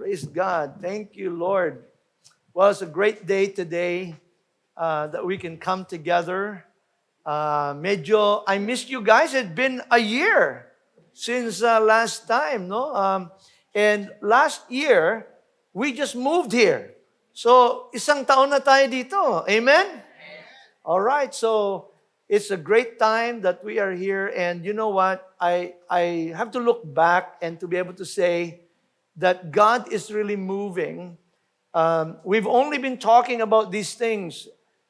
Praise God. Thank you, Lord. Well, it's a great day today that we can come together. I missed you guys. It's been a year since last time, no? And last year, we just moved here. So, isang taon na tayo dito. Amen? All right. So, it's a great time that we are here. And you know what? I have to look back and to be able to say that God is really moving. We've only been talking about these things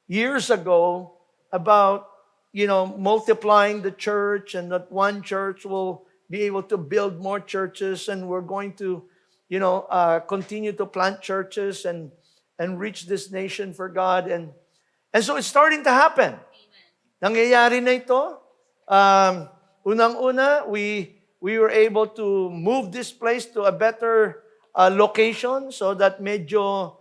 years ago about, multiplying the church and that one church will be able to build more churches and we're going to, continue to plant churches and reach this nation for God. And so it's starting to happen. Nangyayari na ito. Unang-una, we were able to move this place to a better location so that medyo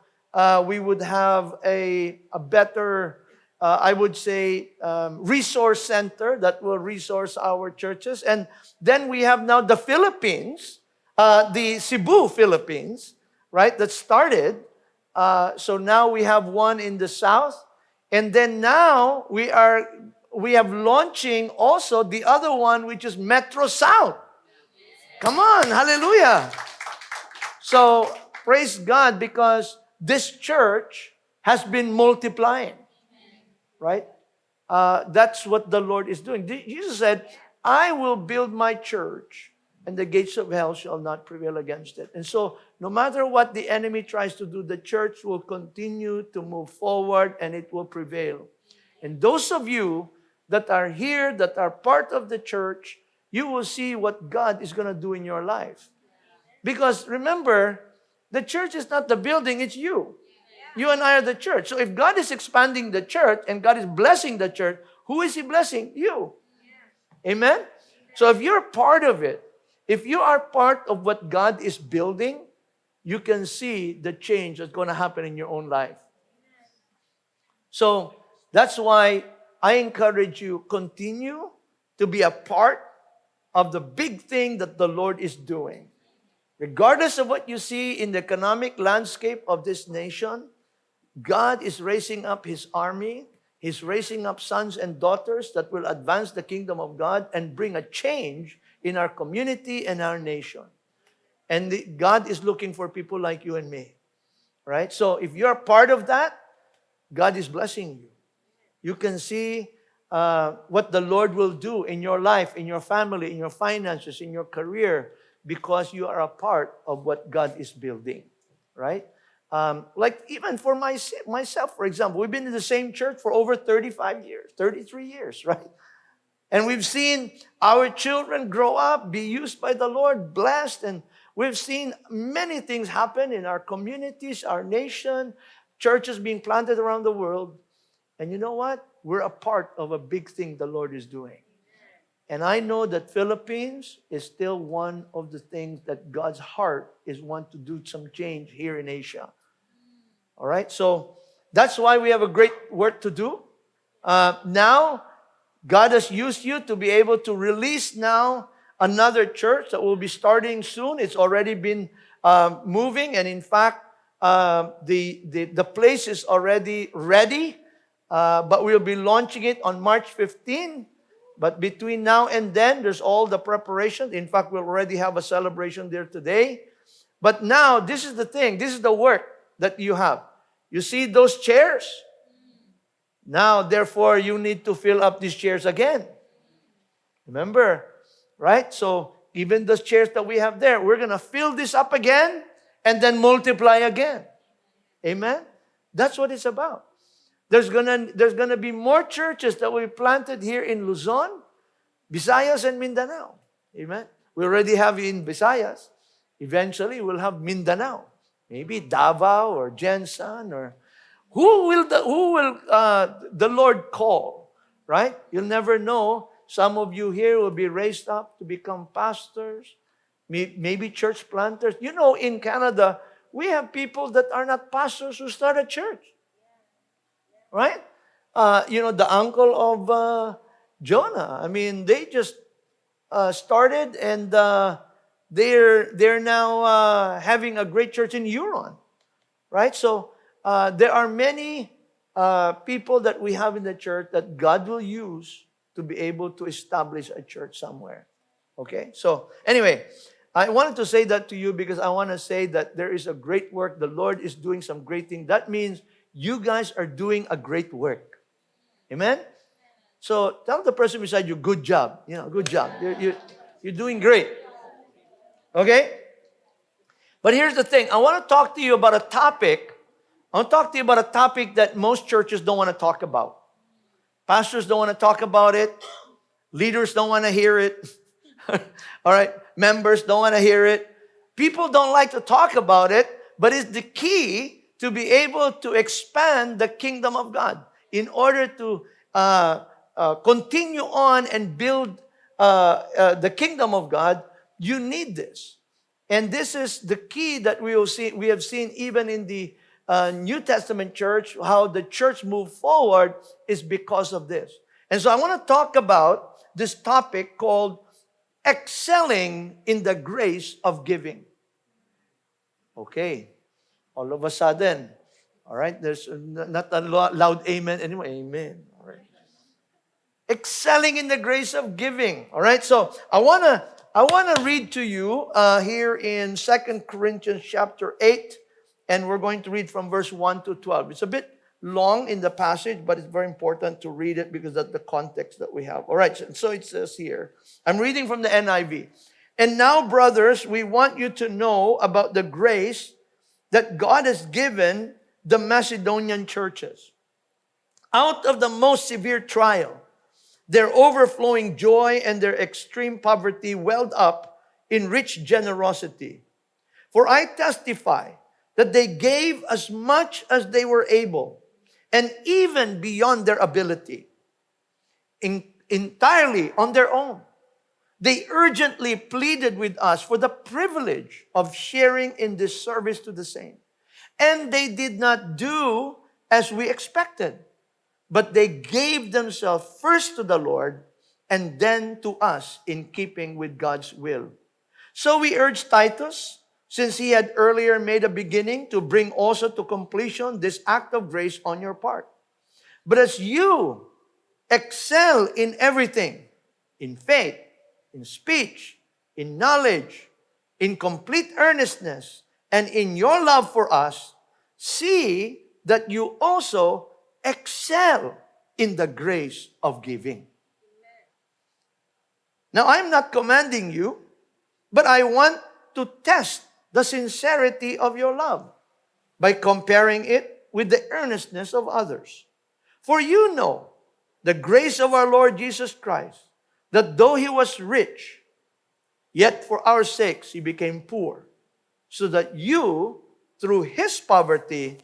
we would have a better, I would say, resource center that will resource our churches. And then we have now the Philippines, the Cebu, Philippines, right, that started. So now we have one in the south. And then now we have launching also the other one, which is Metro South. Come on, hallelujah. So praise God because this church has been multiplying, right? That's what the Lord is doing. Jesus said, I will build my church and the gates of hell shall not prevail against it. And so no matter what the enemy tries to do, the church will continue to move forward and it will prevail. And those of you that are here, that are part of the church, you will see what God is going to do in your life. Because remember, the church is not the building, it's you. You and I are the church. So if God is expanding the church and God is blessing the church, who is He blessing? You. Amen? So if you're part of it, if you are part of what God is building, you can see the change that's going to happen in your own life. So that's why I encourage you, continue to be a part of the big thing that the Lord is doing. Regardless of what you see in the economic landscape of this nation, God is raising up His army. He's raising up sons and daughters that will advance the kingdom of God and bring a change in our community and our nation. And God is looking for people like you and me. Right? So if you're part of that, God is blessing you. You can see what the Lord will do in your life, in your family, in your finances, in your career, because you are a part of what God is building, right? Like even for myself, for example, we've been in the same church for over 35 years, 33 years, right? And we've seen our children grow up, be used by the Lord, blessed, and we've seen many things happen in our communities, our nation, churches being planted around the world. And you know what? We're a part of a big thing the Lord is doing. And I know that Philippines is still one of the things that God's heart is want to do some change here in Asia. All right? So that's why we have a great work to do. Now, God has used you to be able to release now another church that will be starting soon. It's already been moving. And in fact, the place is already ready. But we'll be launching it on March 15. But between now and then, there's all the preparation. In fact, we'll already have a celebration there today. But now, this is the thing. This is the work that you have. You see those chairs? Now, therefore, you need to fill up these chairs again. Remember, right? So, even those chairs that we have there, we're going to fill this up again and then multiply again. Amen? That's what it's about. There's gonna be more churches that will be planted here in Luzon, Visayas, and Mindanao. Amen. We already have in Visayas. Eventually, we'll have Mindanao. Maybe Davao or Jensan or who will the Lord call? Right? You'll never know. Some of you here will be raised up to become pastors, maybe church planters. You know, in Canada, we have people that are not pastors who start a church. Right? The uncle of Jonah. I mean, they just started and they're now having a great church in Huron, right? So there are many people that we have in the church that God will use to be able to establish a church somewhere. Okay? So anyway, I wanted to say that to you because I want to say that there is a great work. The Lord is doing some great thing. That means you guys are doing a great work. Amen? So tell the person beside you, good job. Good job. You're doing great. Okay? But here's the thing. I want to talk to you about a topic. I want to talk to you about a topic that most churches don't want to talk about. Pastors don't want to talk about it. Leaders don't want to hear it. All right? Members don't want to hear it. People don't like to talk about it, but it's the key to be able to expand the kingdom of God. In order to continue on and build the kingdom of God, you need this. And this is the key that we have seen even in the New Testament church, how the church moved forward is because of this. And so I want to talk about this topic called excelling in the grace of giving. Okay. All of a sudden, all right, there's not a loud amen anymore. Amen. All right. Excelling in the grace of giving. All right. So I want to read to you here in 2 Corinthians chapter 8, and we're going to read from verse 1 to 12. It's a bit long in the passage, but it's very important to read it because that's the context that we have. All right, so it says here, I'm reading from the NIV. And now, brothers, we want you to know about the grace that God has given the Macedonian churches. Out of the most severe trial, their overflowing joy and their extreme poverty welled up in rich generosity. For I testify that they gave as much as they were able, and even beyond their ability, entirely on their own. They urgently pleaded with us for the privilege of sharing in this service to the saints. And they did not do as we expected, but they gave themselves first to the Lord and then to us in keeping with God's will. So we urge Titus, since he had earlier made a beginning, to bring also to completion this act of grace on your part. But as you excel in everything, in faith, in speech, in knowledge, in complete earnestness, and in your love for us, see that you also excel in the grace of giving. Now, I'm not commanding you, but I want to test the sincerity of your love by comparing it with the earnestness of others. For you know the grace of our Lord Jesus Christ, that though he was rich, yet for our sakes he became poor, so that you, through his poverty,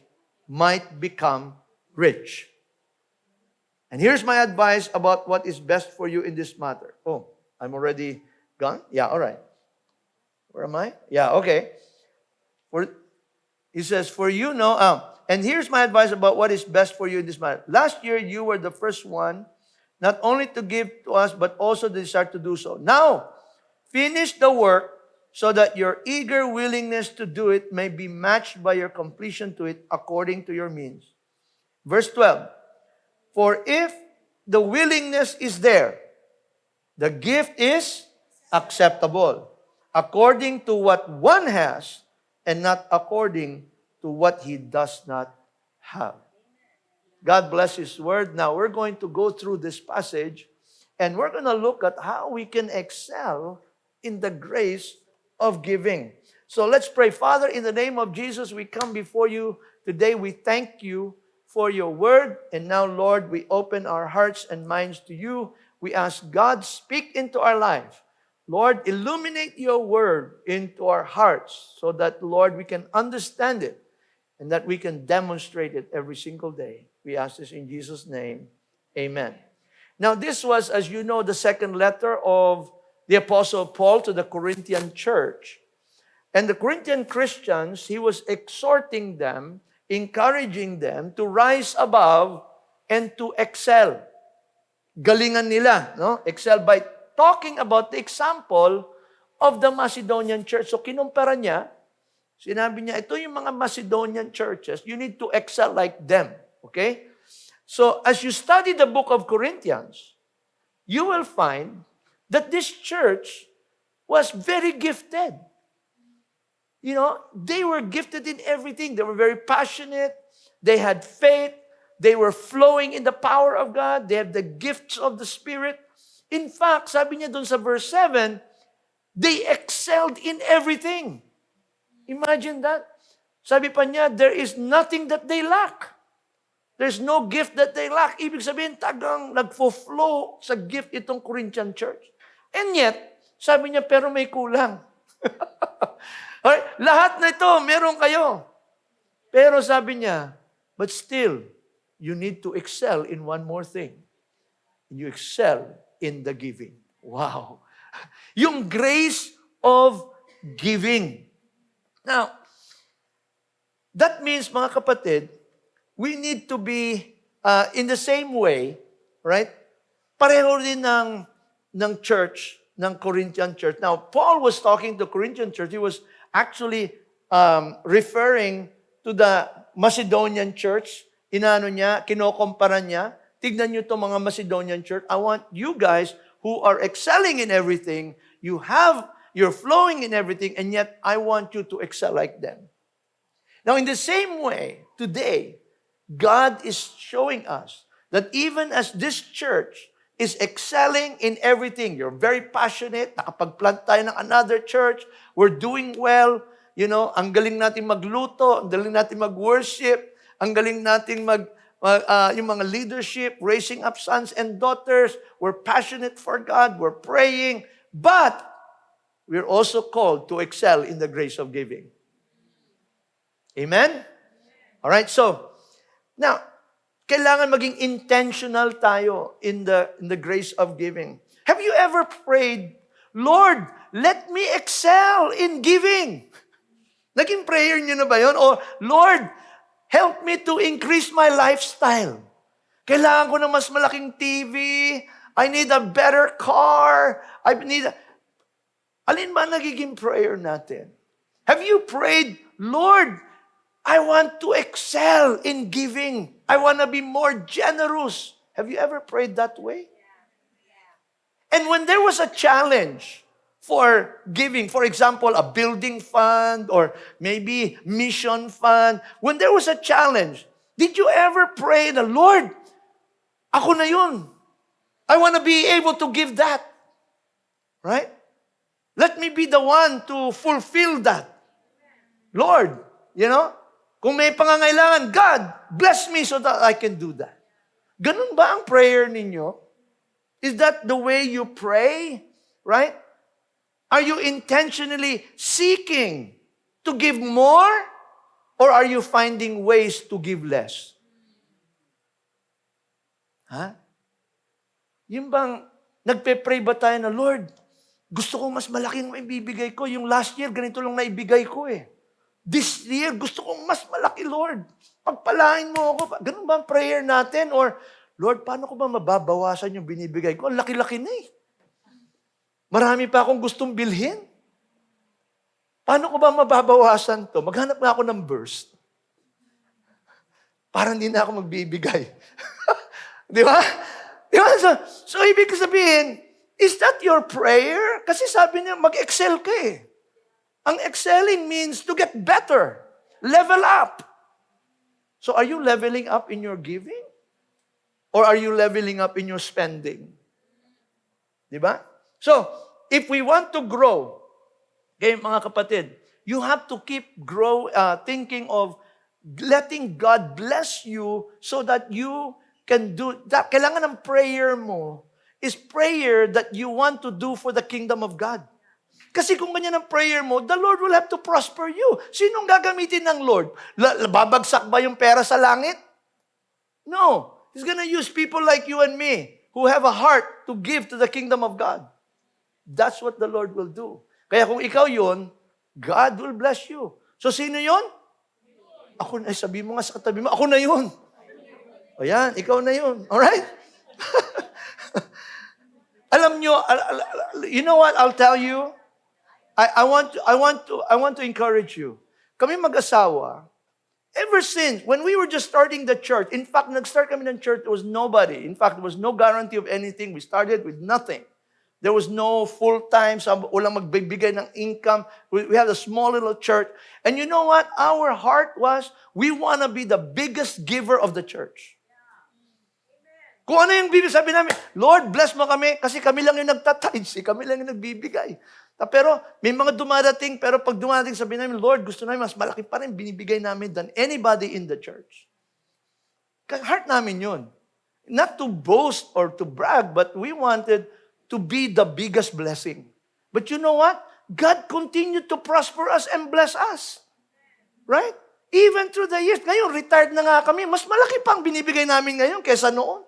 might become rich. And here's my advice about what is best for you in this matter. Oh, I'm already gone? Yeah, all right. Where am I? Yeah, okay. He says, for you know, and here's my advice about what is best for you in this matter. Last year, you were the first one, not only to give to us, but also the desire to do so. Now, finish the work so that your eager willingness to do it may be matched by your completion to it according to your means. Verse 12, for if the willingness is there, the gift is acceptable, according to what one has, and not according to what he does not have. God bless his word. Now we're going to go through this passage, and we're going to look at how we can excel in the grace of giving. So let's pray. Father, in the name of Jesus, we come before you today. We thank you for your word. And now, Lord, we open our hearts and minds to you. We ask God, speak into our life. Lord, illuminate your word into our hearts so that, Lord, we can understand it and that we can demonstrate it every single day. We ask this in Jesus' name. Amen. Now, this was, as you know, the second letter of the Apostle Paul to the Corinthian church. And the Corinthian Christians, he was exhorting them, encouraging them to rise above and to excel. Galingan nila, no? Excel by talking about the example of the Macedonian church. So kinumpara niya, sinabi niya, ito yung mga Macedonian churches, you need to excel like them. Okay? So as you study the book of Corinthians, you will find that this church was very gifted. You know, they were gifted in everything. They were very passionate. They had faith. They were flowing in the power of God. They had the gifts of the Spirit. In fact, sabi niya dun sa verse 7, they excelled in everything. Imagine that. Sabi pa niya, there is nothing that they lack. There's no gift that they lack. Ibig sabihin, tagang nagfo-flow sa gift itong Corinthian church. And yet, sabi niya, pero may kulang. Okay? Lahat na ito, meron kayo. Pero sabi niya, but still, you need to excel in one more thing. You excel in the giving. Wow. Yung grace of giving. Now, that means, mga kapatid, we need to be in the same way, right? Pareho din ng church, ng Corinthian church. Now, Paul was talking to Corinthian church. He was actually referring to the Macedonian church. Inano niya, kinokompara niya. Tignan niyo itong mga Macedonian church. I want you guys who are excelling in everything, you're flowing in everything, and yet I want you to excel like them. Now, in the same way, today, God is showing us that even as this church is excelling in everything, you're very passionate, nakapag-plant tayo ng another church, we're doing well, you know, ang galing natin magluto, ang galing natin mag-worship, ang galing natin yung mga leadership, raising up sons and daughters, we're passionate for God, we're praying, but we're also called to excel in the grace of giving. Amen? All right, so, now, kailangan maging intentional tayo in the grace of giving. Have you ever prayed, Lord, let me excel in giving? Naging prayer niyo na ba yun? O, Lord, help me to increase my lifestyle. Kailangan ko ng mas malaking TV. I need a better car. Alin ba nagiging prayer natin? Have you prayed, Lord, I want to excel in giving. I want to be more generous. Have you ever prayed that way? And when there was a challenge for giving, for example, a building fund or maybe mission fund, when there was a challenge, did you ever pray the Lord, ako na yun. I want to be able to give that. Right? Let me be the one to fulfill that. Lord, you know, kung may pangangailangan, God, bless me so that I can do that. Ganun ba ang prayer ninyo? Is that the way you pray? Right? Are you intentionally seeking to give more? Or are you finding ways to give less? Ha? Yung bang, nagpe-pray ba tayo na, Lord, gusto ko mas malaking maibibigay ko. Yung last year, ganito lang naibigay ko eh. This year, gusto kong mas malaki, Lord. Pagpalain mo ako. Ganun ba ang prayer natin? Or, Lord, paano ko ba mababawasan yung binibigay ko? Ang laki-laki na eh. Marami pa akong gustong bilhin. Paano ko ba mababawasan to? Maghanap nga ako ng burst. Para hindi na ako magbibigay. Di ba? Di ba? So, ibig sabihin, is that your prayer? Kasi sabi niya, mag-excel ka eh. Ang excelling means to get better. Level up. So are you leveling up in your giving? Or are you leveling up in your spending? Diba? So, if we want to grow, okay, mga kapatid, you have to keep thinking of letting God bless you so that you can do that. Kailangan ng prayer mo is prayer that you want to do for the kingdom of God. Kasi kung ganyan ang prayer mo, the Lord will have to prosper you. Sinong gagamitin ng Lord? Babagsak ba yung pera sa langit? No. He's gonna use people like you and me who have a heart to give to the kingdom of God. That's what the Lord will do. Kaya kung ikaw yun, God will bless you. So sino yun? Ako na, sabi mo nga sa katabi mo, ako na yun. O yan, ikaw na yun. Alright? Alam nyo, you know what I'll tell you? I want to encourage you. Kami mag-asawa, ever since, when we were just starting the church, in fact, nag-start kami ng church, there was nobody. In fact, there was no guarantee of anything. We started with nothing. There was no full-time, walang magbibigay ng income. We had a small little church. And you know what? Our heart was, we want to be the biggest giver of the church. Kung ano yung bibig, sabi namin, Lord, bless mo kami, kasi kami lang yung nagtatides, kami lang yung nagbibigay. Pero may mga dumadating, pero pag dumadating, sabi namin, Lord, gusto namin, mas malaki pa rin binibigay namin than anybody in the church. Heart namin yun. Not to boast or to brag, but we wanted to be the biggest blessing. But you know what? God continued to prosper us and bless us. Right? Even through the years. Ngayon, retired na nga kami. Mas malaki pang binibigay namin ngayon kaysa noon.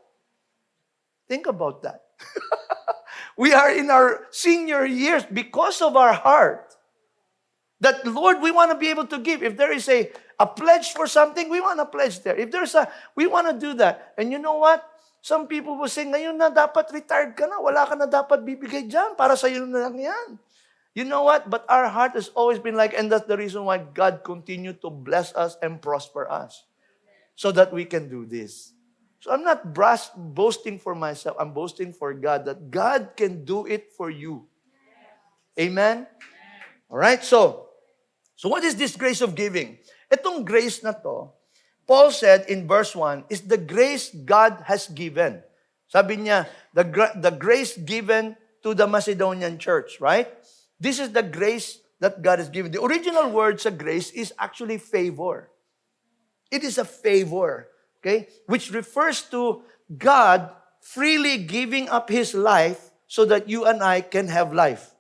Think about that. We are in our senior years because of our heart. That, Lord, we want to be able to give. If there is a pledge for something, we want to pledge there. If there's we want to do that. And you know what? Some people will say, ngayon na dapat retired ka na. Wala ka na dapat bibigay dyan. Para sa'yo na lang yan. You know what? But our heart has always been like, and that's the reason why God continued to bless us and prosper us. So that we can do this. So I'm not boasting for myself. I'm boasting for God that God can do it for you. Amen? All right? So what is this grace of giving? Itong grace na to, Paul said in verse 1, is the grace God has given. Sabi niya, the grace given to the Macedonian church, right? This is the grace that God has given. The original word sa grace is actually favor. It is a favor. Okay? Which refers to God freely giving up His life so that you and I can have life.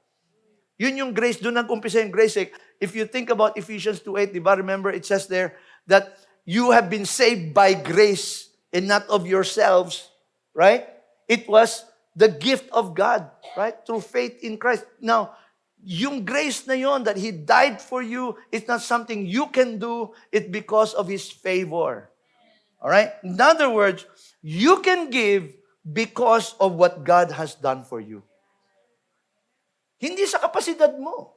Yun yung grace. Doon nag-umpisa yung grace. If you think about Ephesians 2:8, diba? Remember, it says there that you have been saved by grace and not of yourselves. Right? It was the gift of God. Right? Through faith in Christ. Now, yung grace na yon that He died for you, it's not something you can do. It's because of His favor. All right? In other words, you can give because of what God has done for you. Hindi sa kapasidad mo.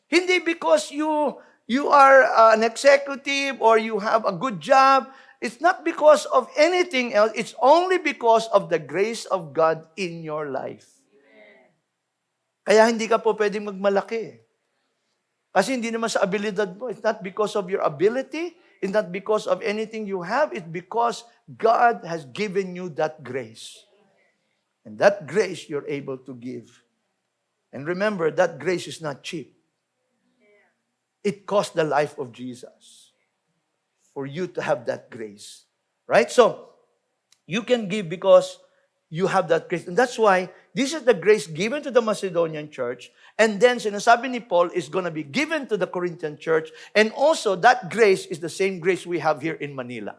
Hindi because you are an executive or you have a good job. It's not because of anything else. It's only because of the grace of God in your life. Kaya hindi ka po pwedeng magmalaki. Kasi hindi naman sa abilidad mo. It's not because of your ability. It's not because of anything you have. It's because God has given you that grace. And that grace you're able to give. And remember, that grace is not cheap. It cost the life of Jesus for you to have that grace. Right? So, you can give because you have that grace. And that's why this is the grace given to the Macedonian church. And then, sinasabi ni Paul is going to be given to the Corinthian church. And also, that grace is the same grace we have here in Manila.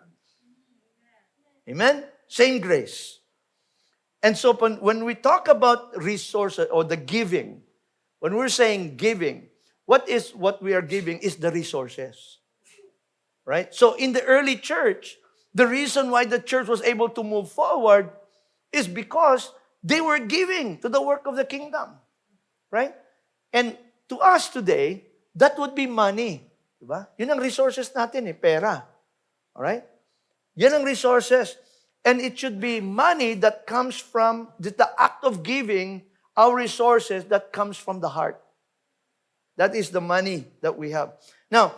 Amen? Same grace. And so, when we talk about resources or the giving, when we're saying giving, what we are giving is the resources. Right? So, in the early church, the reason why the church was able to move forward is because they were giving to the work of the kingdom. Right? And to us today, that would be money. Diba? Yun ang resources natin pera. Alright? Yan ang resources. And it should be money that comes from the act of giving our resources that comes from the heart. That is the money that we have. Now,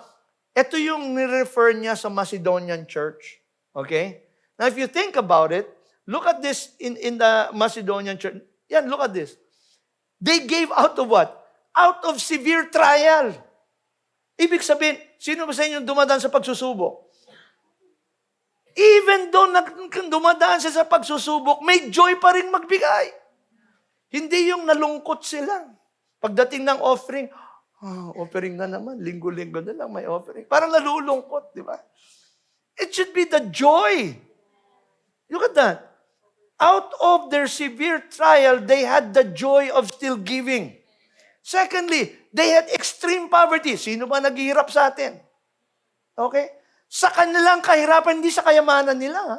ito yung nirefer niya sa Macedonian church. Okay? Now, if you think about it, look at this in the Macedonian church. Yan, look at this. They gave out of what? Out of severe trial. Ibig sabihin, sino ba sa inyo dumadaan sa pagsusubok? Even though dumadaan siya sa pagsusubok, may joy pa rin magbigay. Hindi yung nalungkot sila. Pagdating ng offering, offering na naman, linggo-linggo na lang may offering. Parang nalulungkot, di ba? It should be the joy. Look at that. Out of their severe trial, they had the joy of still giving. Secondly, they had extreme poverty. Sino ba naghihirap sa atin? Okay? Sa kanilang kahirapan, hindi sa kayamanan nila. Ha?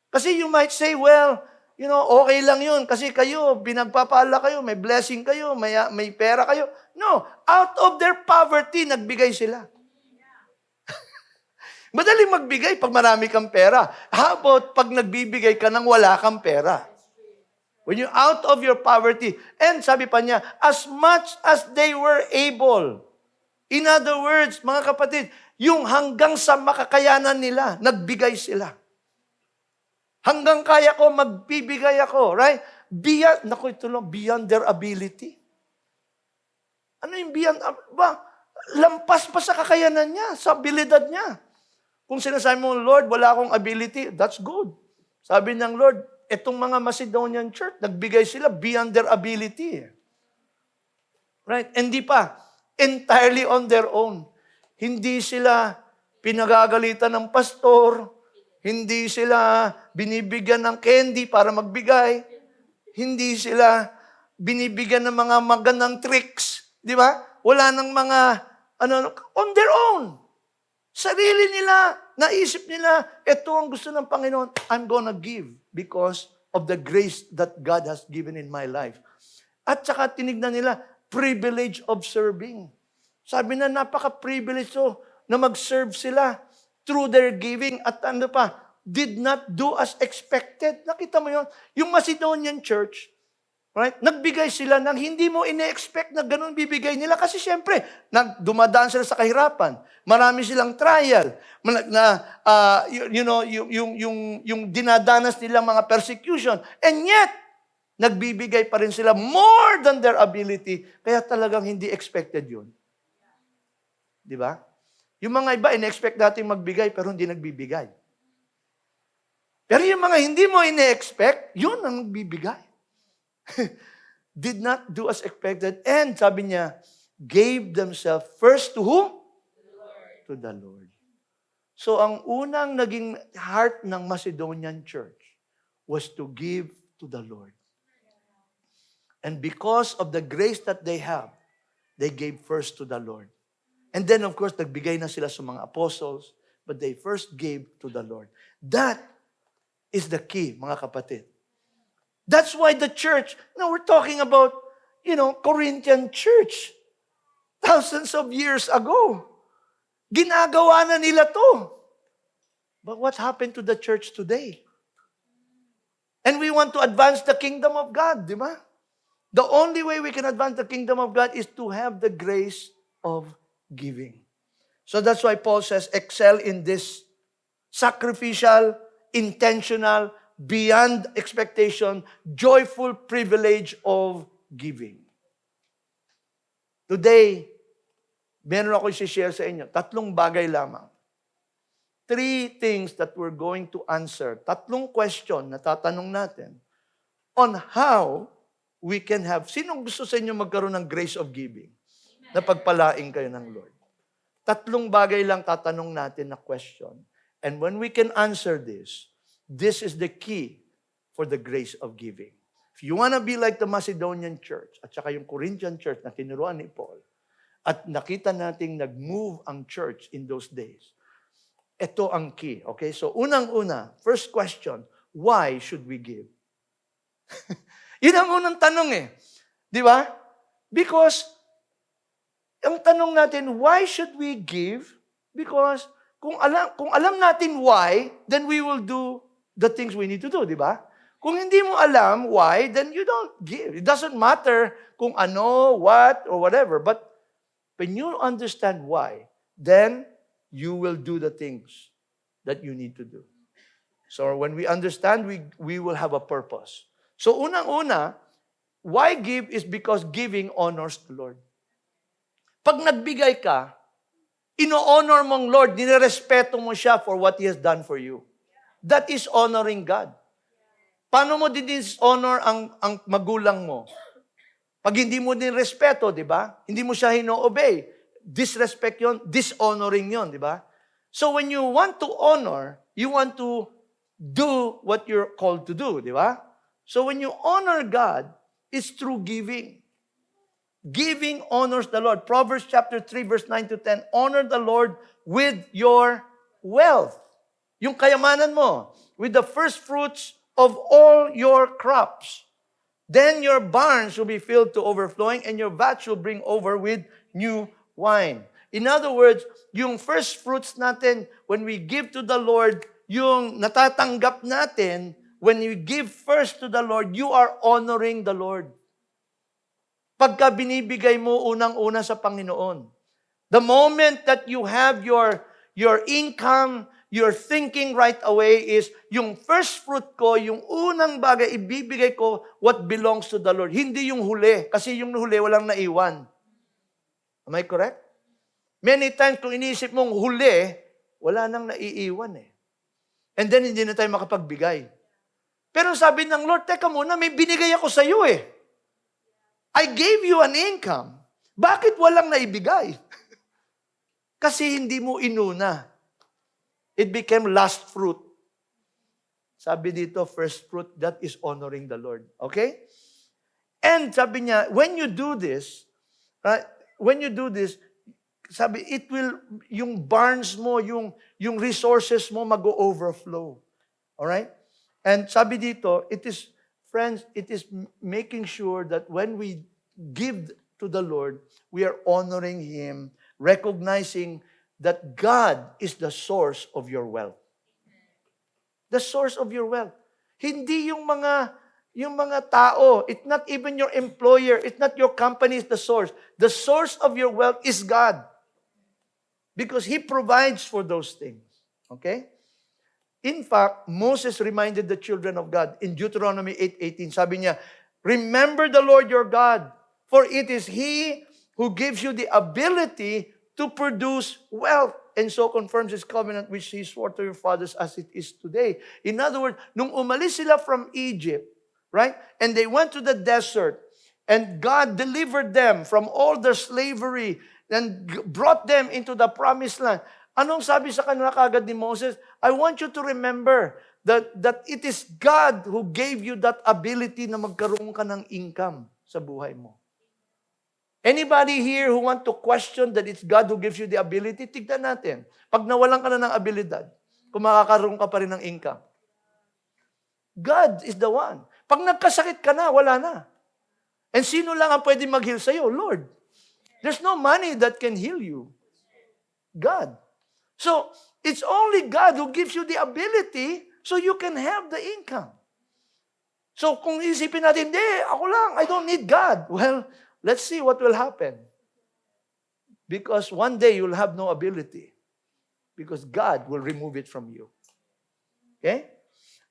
Kasi you might say, well, okay lang yun kasi kayo, binagpapala kayo, may blessing kayo, may pera kayo. No, out of their poverty, nagbigay sila. Madaling magbigay pag marami kang pera. How about pag nagbibigay ka nang wala kang pera? When you're out of your poverty. And sabi pa niya, as much as they were able. In other words, mga kapatid, yung hanggang sa makakayanan nila, nagbigay sila. Hanggang kaya ko, magbibigay ako, right? Beyond their ability. Ano yung beyond? Lampas pa sa kakayanan niya, sa abilidad niya. Kung sinasabi mo, Lord, wala akong ability, that's good. Sabi ng Lord, itong mga Macedonian church, nagbigay sila beyond their ability. Right? Hindi pa. Entirely on their own. Hindi sila pinagagalitan ng pastor. Hindi sila binibigyan ng candy para magbigay. Hindi sila binibigyan ng mga magandang tricks. Di ba? Wala ng mga, on their own. Sarili nila, naisip nila, ito ang gusto ng Panginoon, I'm gonna give because of the grace that God has given in my life. At saka tinignan nila, privilege of serving. Sabi na, napaka-privilege na mag-serve sila through their giving at did not do as expected. Nakita mo yun? Yung Macedonian church, right? Nagbigay sila ng hindi mo ine-expect na ganun bibigay nila. Kasi syempre, dumadaan sila sa kahirapan. Marami silang trial. Yung dinadanas nilang mga persecution. And yet, nagbibigay pa rin sila more than their ability. Kaya talagang hindi expected yun. Di ba? Yung mga iba, ine-expect natin magbigay pero hindi nagbibigay. Pero yung mga hindi mo ine-expect, yun ang nagbibigay. Did not do as expected. And sabi niya, gave themselves first to who? To the Lord. So ang unang naging heart ng Macedonian church was to give to the Lord. And because of the grace that they have, they gave first to the Lord. And then of course, nagbigay na sila sa mga apostles, but they first gave to the Lord. That is the key, mga kapatid. That's why the church, we're talking about, Corinthian church. Thousands of years ago. Ginagawa na nila to. But what happened to the church today? And we want to advance the kingdom of God, di ba? The only way we can advance the kingdom of God is to have the grace of giving. So that's why Paul says, excel in this sacrificial, intentional, beyond expectation, joyful privilege of giving. Today, meron ako i-share sa inyo. 3 bagay lamang. 3 things that we're going to answer. 3 question na tatanong natin on how we can have. Sinong gusto sa inyo magkaroon ng grace of giving? Na pagpalaing kayo ng Lord. 3 bagay lang tatanong natin na question. And when we can answer this is the key for the grace of giving. If you want to be like the Macedonian church at saka yung Corinthian church na tinuruan ni Paul, at nakita nating nag-move ang church in those days, ito ang key. Okay? So unang-una, first question, why should we give? Yun ang unang tanong eh. Di ba? Because, ang tanong natin, why should we give? Because, kung alam natin why, then we will do the things we need to do, di ba? Kung hindi mo alam why, then you don't give. It doesn't matter kung ano, what, or whatever. But when you understand why, then you will do the things that you need to do. So when we understand, we will have a purpose. So unang-una, why give is because giving honors the Lord. Pag nagbigay ka, ino-honor mong Lord, nirerespeto mo siya for what He has done for you. That is honoring God. Paano mo din-dishonor ang magulang mo? Pag hindi mo din respeto, di ba? Hindi mo siya hino-obey. Disrespect yon, dishonoring yon, di ba? So when you want to honor, you want to do what you're called to do, di ba? So when you honor God, it's through giving. Giving honors the Lord. Proverbs chapter 3, verse 9 to 10, honor the Lord with your wealth. Yung kayamanan mo, with the first fruits of all your crops. Then your barns will be filled to overflowing, and your vats will bring over with new wine. In other words, yung first fruits natin, when we give to the Lord, yung natatanggap natin, when you give first to the Lord, you are honoring the Lord. Pagka binibigay mo unang-una sa Panginoon. The moment that you have your income, your thinking right away is, yung first fruit ko, yung unang bagay, ibibigay ko what belongs to the Lord. Hindi yung huli, kasi yung huli walang naiwan. Am I correct? Many times, kung iniisip mong huli, wala nang naiiwan eh. And then, hindi na tayo makapagbigay. Pero sabi ng Lord, teka muna, may binigay ako sa iyo eh. I gave you an income. Bakit walang naibigay? Kasi hindi mo inuna. It became last fruit. Sabi dito, first fruit, that is honoring the Lord. Okay? And sabi niya, when you do this, sabi, it will, yung barns mo, yung resources mo mag-overflow. Alright? And sabi dito, it is, friends, it is making sure that when we give to the Lord, we are honoring Him, recognizing that God is the source of your wealth. The source of your wealth. Hindi yung mga tao, it's not even your employer, it's not your company is the source. The source of your wealth is God. Because He provides for those things. Okay? In fact, Moses reminded the children of God in Deuteronomy 8:18. Sabi niya, remember the Lord your God, for it is He who gives you the ability to produce wealth, and so confirms His covenant which He swore to your fathers as it is today. In other words, nung umalis sila from Egypt, right? And they went to the desert, and God delivered them from all their slavery and brought them into the promised land. Anong sabi sa kanila kagad ni Moses? I want you to remember that it is God who gave you that ability na magkaroon ka ng income sa buhay mo. Anybody here who want to question that it's God who gives you the ability, tignan natin. Pag nawalan ka na ng abilidad, kung makakaroon ka pa rin ng income. God is the one. Pag nagkasakit ka na, wala na. And sino lang ang pwede mag-heal sa'yo? Lord. There's no money that can heal you. God. So, it's only God who gives you the ability so you can have the income. So, kung isipin natin, hindi, ako lang, I don't need God. Well, let's see what will happen. Because one day you'll have no ability. Because God will remove it from you. Okay?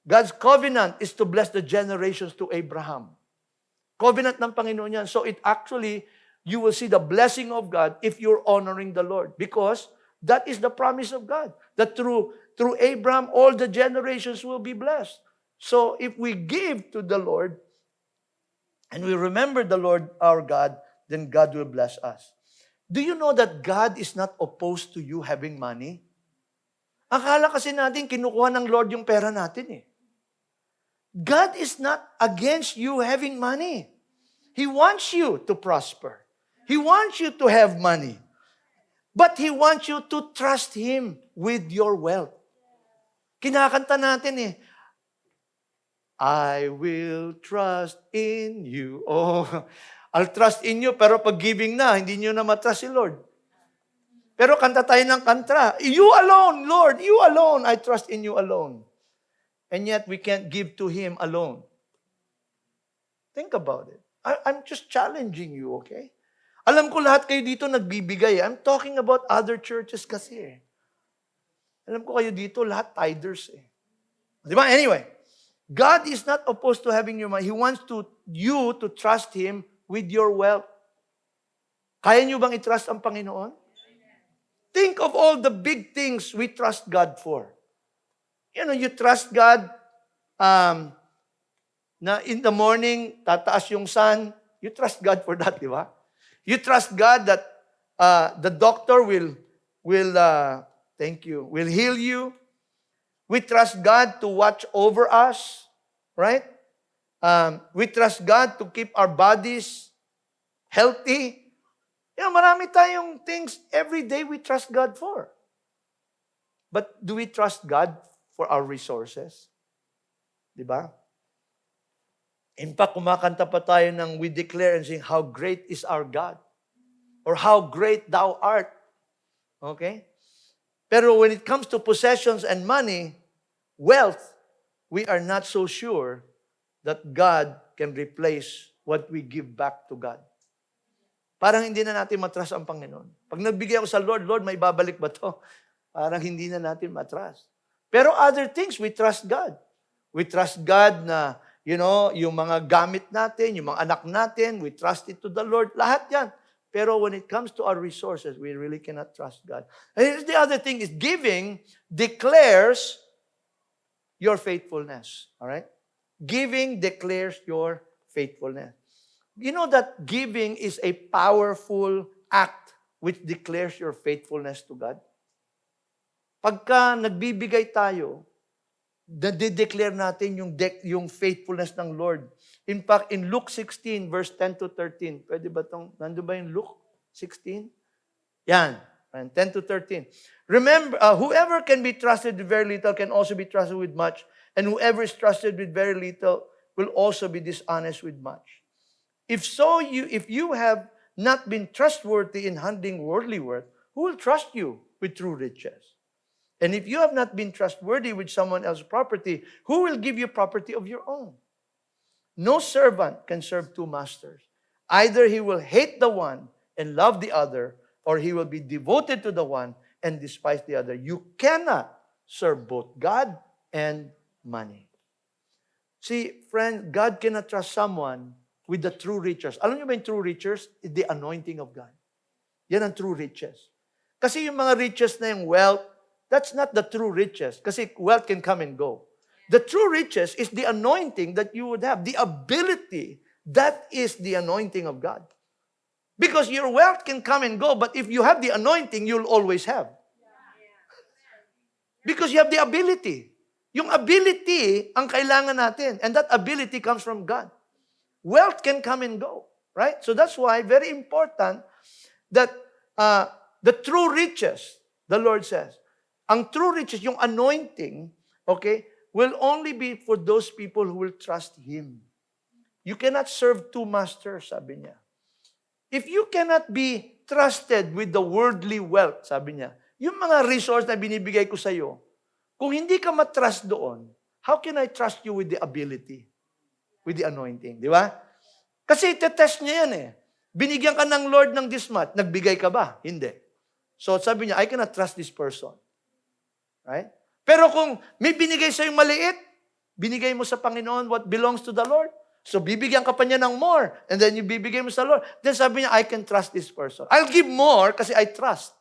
God's covenant is to bless the generations to Abraham. Covenant ng Panginoon yan. So it actually, you will see the blessing of God if you're honoring the Lord. Because that is the promise of God. That through Abraham, all the generations will be blessed. So if we give to the Lord, and we remember the Lord our God, then God will bless us. Do you know that God is not opposed to you having money? Akala kasi natin kinukuha ng Lord yung pera natin eh. God is not against you having money. He wants you to prosper. He wants you to have money. But He wants you to trust Him with your wealth. Kinakanta natin eh, I will trust in you. Oh, I'll trust in you, pero pag giving na, hindi nyo na matrust si Lord. Pero kanta tayo ng kanta. You alone, Lord, you alone. I trust in you alone. And yet, we can't give to Him alone. Think about it. I'm just challenging you, okay? Alam ko lahat kayo dito nagbibigay. I'm talking about other churches kasi eh. Alam ko kayo dito lahat tithers eh. Di ba? Anyway, God is not opposed to having your money. He wants you to trust Him with your wealth. Kaya nyo bang i-trust ang Panginoon? Think of all the big things we trust God for. You know, you trust God na in the morning, tataas yung sun. You trust God for that, di ba? You trust God that the doctor will heal you. We trust God to watch over us, right? We trust God to keep our bodies healthy. You know, marami tayong things every day we trust God for. But do we trust God for our resources? Di ba? In fact, kumakanta pa tayo ng we declare and sing, how great is our God. Or how great thou art. Okay? Pero when it comes to possessions and money, wealth, we are not so sure that God can replace what we give back to God. Parang hindi na natin matras ang Panginoon. Pag nagbigay ako sa Lord, Lord, may babalik ba to? Parang hindi na natin matras. Pero other things, we trust God. We trust God na, yung mga gamit natin, yung mga anak natin, we trust it to the Lord. Lahat yan. Pero when it comes to our resources, we really cannot trust God. And here's the other thing is giving declares your faithfulness. All right? Giving declares your faithfulness. You know that giving is a powerful act which declares your faithfulness to God? Pagka nagbibigay tayo, na-declare natin yung faithfulness ng Lord. In fact, in Luke 16, verse 10 to 13, pwede ba itong, nandun ba yung Luke 16? Yan, 10 to 13. Remember, whoever can be trusted with very little can also be trusted with much, and whoever is trusted with very little will also be dishonest with much. If you have not been trustworthy in handling worldly wealth, who will trust you with true riches? And if you have not been trustworthy with someone else's property, who will give you property of your own? No servant can serve two masters. Either he will hate the one and love the other, or he will be devoted to the one and despise the other. You cannot serve both God and money. See, friend, God cannot trust someone with the true riches. Alam niyo ba yung true riches? The anointing of God. Yan ang true riches. Kasi yung mga riches na yung wealth, that's not the true riches. Kasi wealth can come and go. The true riches is the anointing that you would have. The ability, that is the anointing of God. Because your wealth can come and go, but if you have the anointing, you'll always have. Because you have the ability. Yung ability ang kailangan natin. And that ability comes from God. Wealth can come and go, right? So that's why very important that the true riches, the Lord says, ang true riches, yung anointing, okay, will only be for those people who will trust Him. You cannot serve two masters, sabi niya. If you cannot be trusted with the worldly wealth, sabi niya, yung mga resource na binibigay ko sa iyo, kung hindi ka matrust doon, how can I trust you with the ability? With the anointing, di ba? Kasi itetest niya yan eh. Binigyan ka ng Lord ng this much, nagbigay ka ba? Hindi. So sabi niya, I cannot trust this person. Right? Pero kung may binigay sa'yo maliit, binigay mo sa Panginoon what belongs to the Lord. So bibigyan ka pa niya ng more, and then you bibigay mo sa Lord. Then sabi niya, I can trust this person. I'll give more kasi I trust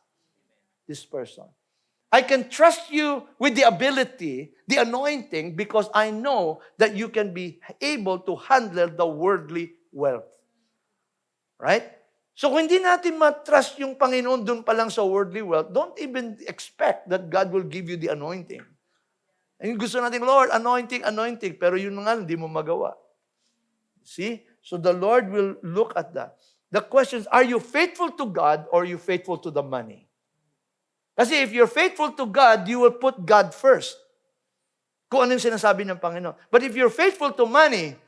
this person. I can trust you with the ability, the anointing, because I know that you can be able to handle the worldly wealth. Right? So kung hindi natin matrust yung Panginoon dun pa lang sa worldly wealth, don't even expect that God will give you the anointing. And gusto natin, Lord, anointing, anointing, pero yun nga, hindi mo magawa. See? So the Lord will look at that. The question is, are you faithful to God or are you faithful to the money? Kasi if you're faithful to God, you will put God first. Kung ano yung sinasabi ng Panginoon. But if you're faithful to money,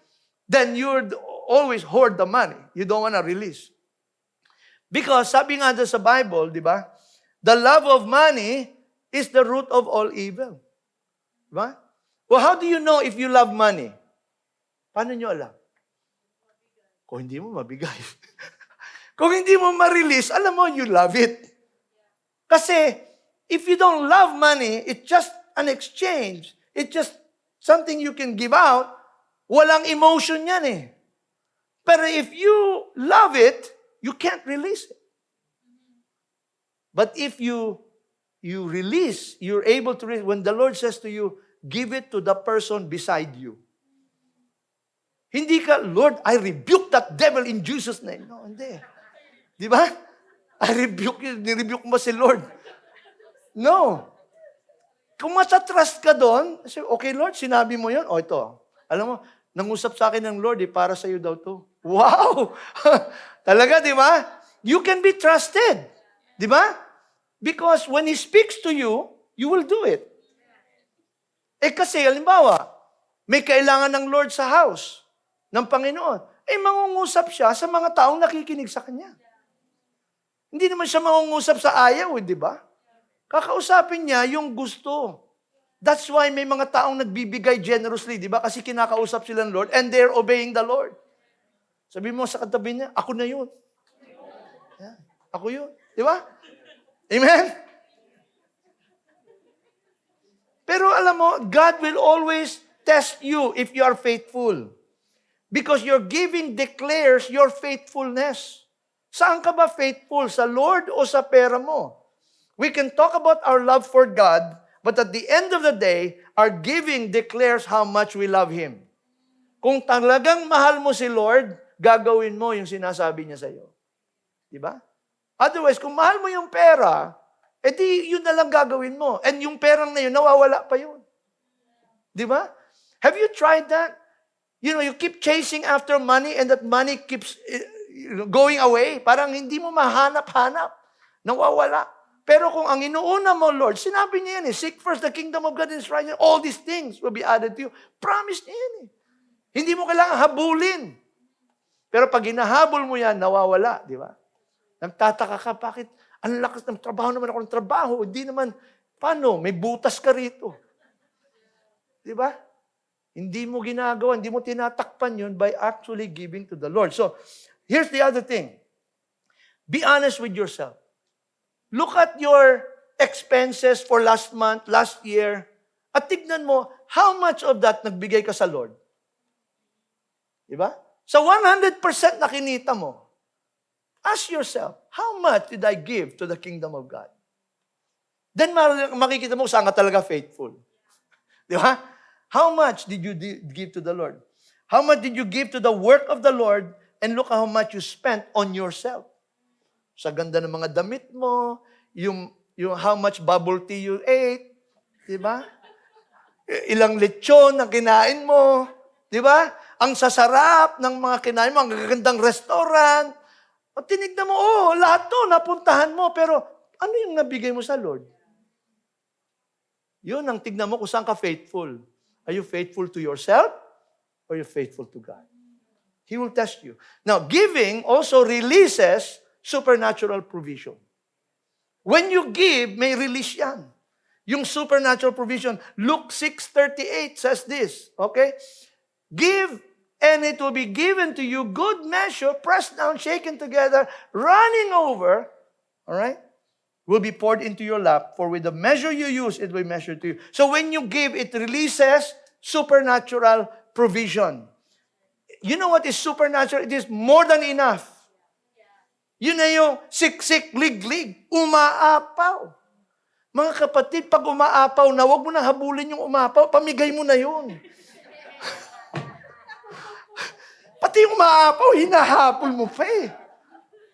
then you'd always hoard the money. You don't want to release. Because sabi nga doon sa Bible, di ba? The love of money is the root of all evil. Di ba? Well, how do you know if you love money? Paano nyo alam? Kung hindi mo mabigay. Kung hindi mo ma-release, alam mo, you love it. Kasi, if you don't love money, it's just an exchange. It's just something you can give out. Walang emotion yan eh. Pero if you love it, you can't release it. But if you release, you're able to release. When the Lord says to you, give it to the person beside you. Hindi ka, Lord, I rebuke that devil in Jesus' name. No, hindi. Di ba? I rebuke you. Nirebuke mo si Lord. No. Kung matatrust ka doon, okay, Lord, sinabi mo yun. O, ito. Alam mo, nangusap sa akin ng Lord, para sa iyo daw to. Wow! Talaga, di ba? You can be trusted. Di ba? Because when He speaks to you, you will do it. Eh kasi, halimbawa, may kailangan ng Lord sa house ng Panginoon, mangungusap siya sa mga taong nakikinig sa Kanya. Hindi naman siya mangungusap sa ayaw, di ba? Kakausapin niya yung gusto. That's why may mga taong nagbibigay generously, di ba? Kasi kinakausap sila ng Lord and they're obeying the Lord. Sabi mo sa katabi niya, ako na yun. Yeah, ako yun. Di ba? Amen? Pero alam mo, God will always test you if you are faithful. Because your giving declares your faithfulness. Saan ka ba faithful? Sa Lord o sa pera mo? We can talk about our love for God, but at the end of the day, our giving declares how much we love Him. Kung talagang mahal mo si Lord, gagawin mo yung sinasabi niya sa iyo. Di ba? Otherwise, kung mahal mo yung pera, edi yun na lang gagawin mo. And yung perang na yun, nawawala pa yun. Di ba? Have you tried that? You know, you keep chasing after money and that money keeps going away. Parang hindi mo mahanap-hanap. Nawawala. Pero kung ang inuuna mo, Lord, sinabi niya yan seek first the kingdom of God and His righteousness, all these things will be added to you. Promise niya yan Hindi mo kailangan habulin. Pero pag hinahabol mo yan, nawawala, di ba? Nagtataka ka, bakit? Ang lakas ng trabaho naman ako ng trabaho. Hindi naman, paano? May butas ka rito. Di ba? Hindi mo ginagawa, hindi mo tinatakpan yun by actually giving to the Lord. So, here's the other thing. Be honest with yourself. Look at your expenses for last month, last year, at tignan mo, how much of that nagbigay ka sa Lord? Diba? Sa 100% na kinita mo, ask yourself, how much did I give to the kingdom of God? Then makikita mo saan ka talaga faithful. Diba? How much did you give to the Lord? How much did you give to the work of the Lord? And look how much you spent on yourself. Sa ganda ng mga damit mo, yung how much bubble tea you ate, di ba? Ilang lechon ang kinain mo, di ba? Ang sasarap ng mga kinain mo, ang gagandang restaurant. At tinignan mo, lahat to, napuntahan mo, pero ano yung nabigay mo sa Lord? Yun ang tignan mo kung saan ka faithful. Are you faithful to yourself or are you faithful to God? He will test you. Now, giving also releases supernatural provision. When you give, may release yan. Yung supernatural provision. Luke 6:38 says this, okay? Give, and it will be given to you, good measure, pressed down, shaken together, running over, all right? Will be poured into your lap, for with the measure you use, it will be measured to you. So when you give, it releases supernatural provision. You know what is supernatural? It is more than enough. Yun na yung siksik, lig-lig, umaapaw. Mga kapatid, pag umaapaw na, huwag mo na habulin yung umaapaw, pamigay mo na yun. Pati yung umaapaw, hinahabol mo pa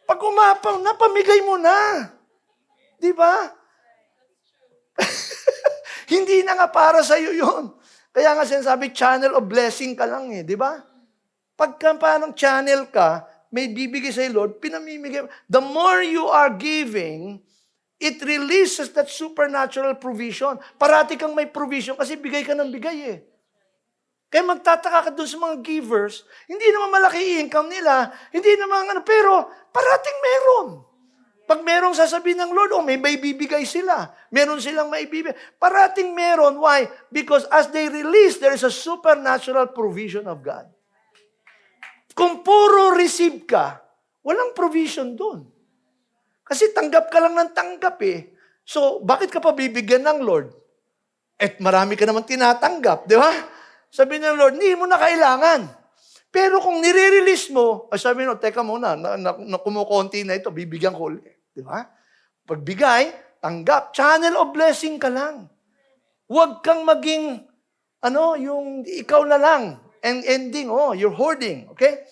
Pag umaapaw na, pamigay mo na. Di ba? Hindi na nga para sa iyo yun. Kaya nga sinasabi, channel of blessing ka lang di ba? Pagka parang channel ka, may bibigay sa Lord, pinamimigay. The more you are giving, it releases that supernatural provision. Parati kang may provision kasi bigay ka ng bigay Kaya magtataka ka doon sa mga givers, hindi naman malaki income nila, hindi naman pero parating meron. Pag merong sasabihin ng Lord, may bibigay sila. Meron silang maibibigay. Parating meron. Why? Because as they release, there is a supernatural provision of God. Kung puro receive ka, walang provision doon. Kasi tanggap ka lang ng tanggap So, bakit ka pa bibigyan ng Lord? Marami ka naman tinatanggap, di ba? Sabi ng Lord, hindi mo na kailangan. Pero kung nire-release mo, sabi mo, teka muna, kumukonti na ito, bibigyan ko ulit. Di ba? Pagbigay, tanggap. Channel of blessing ka lang. Huwag kang maging, yung ikaw na lang. And ending, you're hoarding. Okay?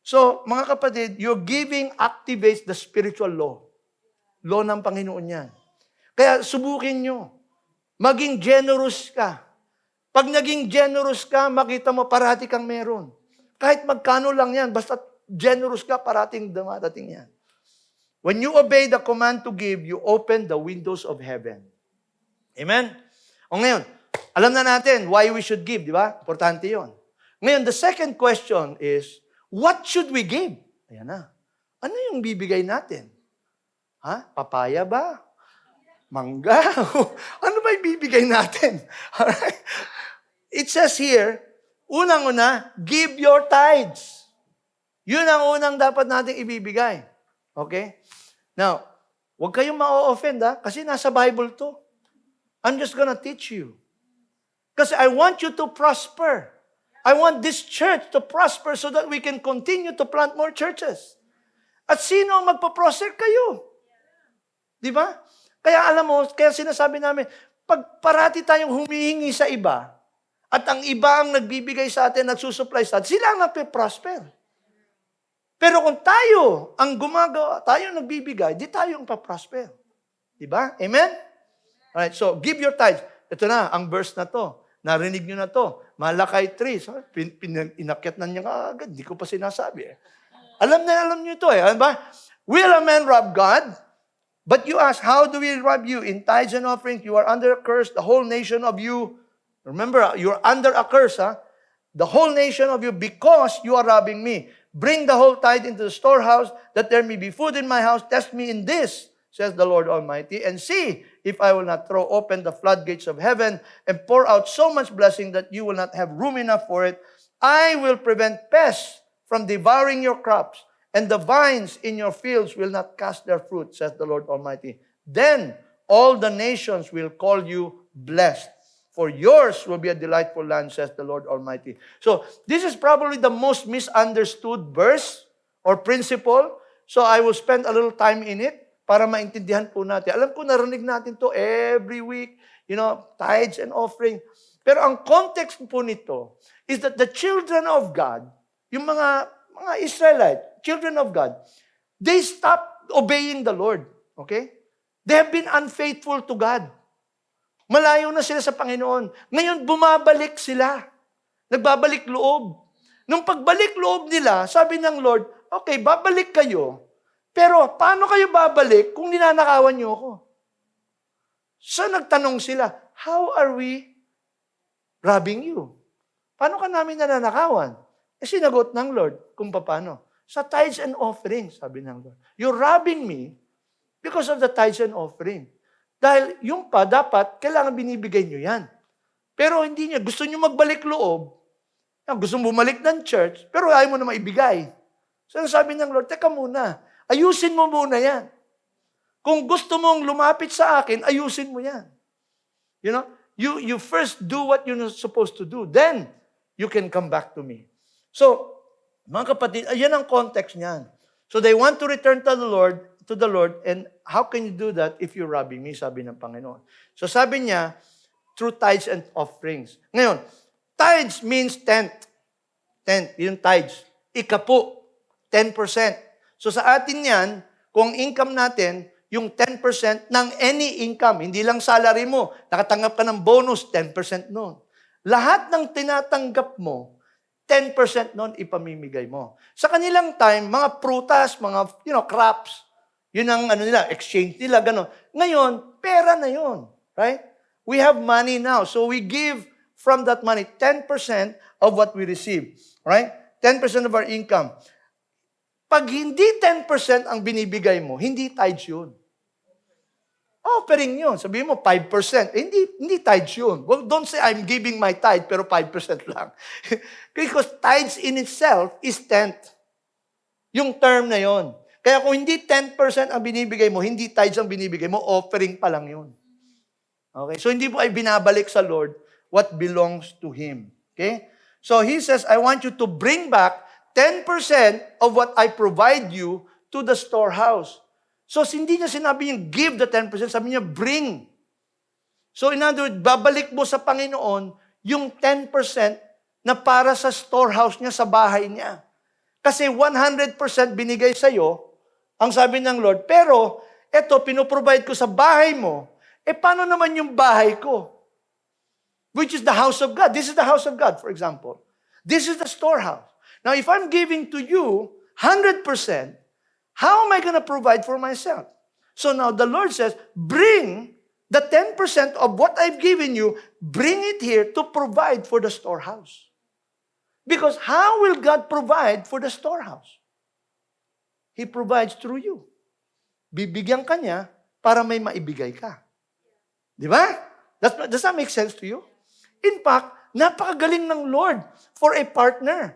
So, mga kapatid, your giving activates the spiritual law. Law ng Panginoon yan. Kaya subukin nyo. Maging generous ka. Pag naging generous ka, makita mo parati kang meron. Kahit magkano lang yan, basta generous ka, parating dumadating yan. When you obey the command to give, you open the windows of heaven. Amen? O ngayon, Alam na natin why we should give, di ba? Importante yon. Ngayon, the second question is, what should we give? Ayan na. Ano yung bibigay natin? Papaya ba? Mangga? Ano ba ibibigay natin? Alright? It says here, unang-una, give your tithes. Yun ang unang dapat nating ibibigay. Okay? Now, huwag kayong ma-offend kasi nasa Bible to. I'm just gonna teach you. Kasi I want you to prosper. I want this church to prosper so that we can continue to plant more churches. At sino ang magpaprosper? Kayo. Di ba? Kaya alam mo, kaya sinasabi namin, pag parati tayong humihingi sa iba, at ang iba ang nagbibigay sa atin, nagsusupply sa atin, sila ang nagpe-prosper. Pero kung tayo ang gumagawa, tayo ang nagbibigay, di tayo ang paprosper. Di ba? Amen? Alright, so give your tithes. Ito na, ang verse na to. Narinig nyo na to. Malakay 3. So, inakyat na niya agad. Di ko pa sinasabi. Alam nyo ito Ano ba? Will a man rob God? But you ask, how do we rob you? In tithes and offerings, you are under a curse. The whole nation of you. Remember, you're under a curse. The whole nation of you, because you are robbing me. Bring the whole tithe into the storehouse, that there may be food in my house. Test me in this, says the Lord Almighty, and see if I will not throw open the floodgates of heaven and pour out so much blessing that you will not have room enough for it. I will prevent pests from devouring your crops, and the vines in your fields will not cast their fruit, says the Lord Almighty. Then all the nations will call you blessed, for yours will be a delightful land, says the Lord Almighty. So, this is probably the most misunderstood verse or principle. So, I will spend a little time in it para maintindihan po natin. Alam ko, narinig natin to every week, tithes and offering. Pero ang context po nito is that the children of God, yung mga Israelite, children of God, they stopped obeying the Lord. Okay? They have been unfaithful to God. Malayo na sila sa Panginoon. Ngayon, bumabalik sila. Nagbabalik loob. Nung pagbalik loob nila, sabi ng Lord, okay, babalik kayo. Pero paano kayo babalik kung ninanakawan niyo ako? So nagtanong sila, how are we robbing you? Paano ka namin nananakawan? Sinagot ng Lord kung paano. Sa tithes and offerings, sabi ng Lord. You're robbing me because of the tithes and offering. Dahil yung pa, dapat, kailangan binibigay nyo yan. Pero hindi niya. Gusto nyo magbalik loob. Gusto mo bumalik ng church, pero ayaw mo na maibigay. So sabi ng Lord, teka muna. Ayusin mo muna yan. Kung gusto mong lumapit sa akin, ayusin mo yan. You first do what you're supposed to do. Then, you can come back to me. So, mga kapatid, ayan ang context niyan. So they want to return to the Lord, and how can you do that if you're robbing me, sabi ng Panginoon. So sabi niya, through tithes and offerings. Ngayon, tithes means tenth. Tenth, yung tithes. Ikapu, 10%. So sa atin yan, kung income natin, yung 10% ng any income, hindi lang salary mo, nakatanggap ka ng bonus, 10% nun. Lahat ng tinatanggap mo, 10% nun ipamimigay mo. Sa kanilang time, mga prutas, mga crops, yun ang nila, exchange nila, gano'n. Ngayon, pera na yun. Right? We have money now. So we give from that money 10% of what we receive. Right? 10% of our income. Pag hindi 10% ang binibigay mo, hindi tithes yun. Offering yun. Sabihin mo, 5%. Hindi tithes yun. Well, don't say, I'm giving my tithe, pero 5% lang. Because tithes in itself is tenth. Yung term na yun. Kaya kung hindi 10% ang binibigay mo, hindi tithes ang binibigay mo, offering pa lang yun. Okay? So hindi po ay binabalik sa Lord what belongs to Him. Okay? So He says, I want you to bring back 10% of what I provide you to the storehouse. So hindi niya sinabi yung give the 10%, sabi niya bring. So in other words, babalik mo sa Panginoon yung 10% na para sa storehouse niya, sa bahay niya. Kasi 100% binigay sa'yo, ang sabi ng Lord, pero eto, pinoprovide ko sa bahay mo, paano naman yung bahay ko? Which is the house of God. This is the house of God, for example. This is the storehouse. Now, if I'm giving to you 100%, how am I going to provide for myself? So now the Lord says, bring the 10% of what I've given you, bring it here to provide for the storehouse. Because how will God provide for the storehouse? He provides through you. Bibigyan ka niya para may maibigay ka. Di ba? Does that make sense to you? In fact, napakagaling ng Lord for a partner.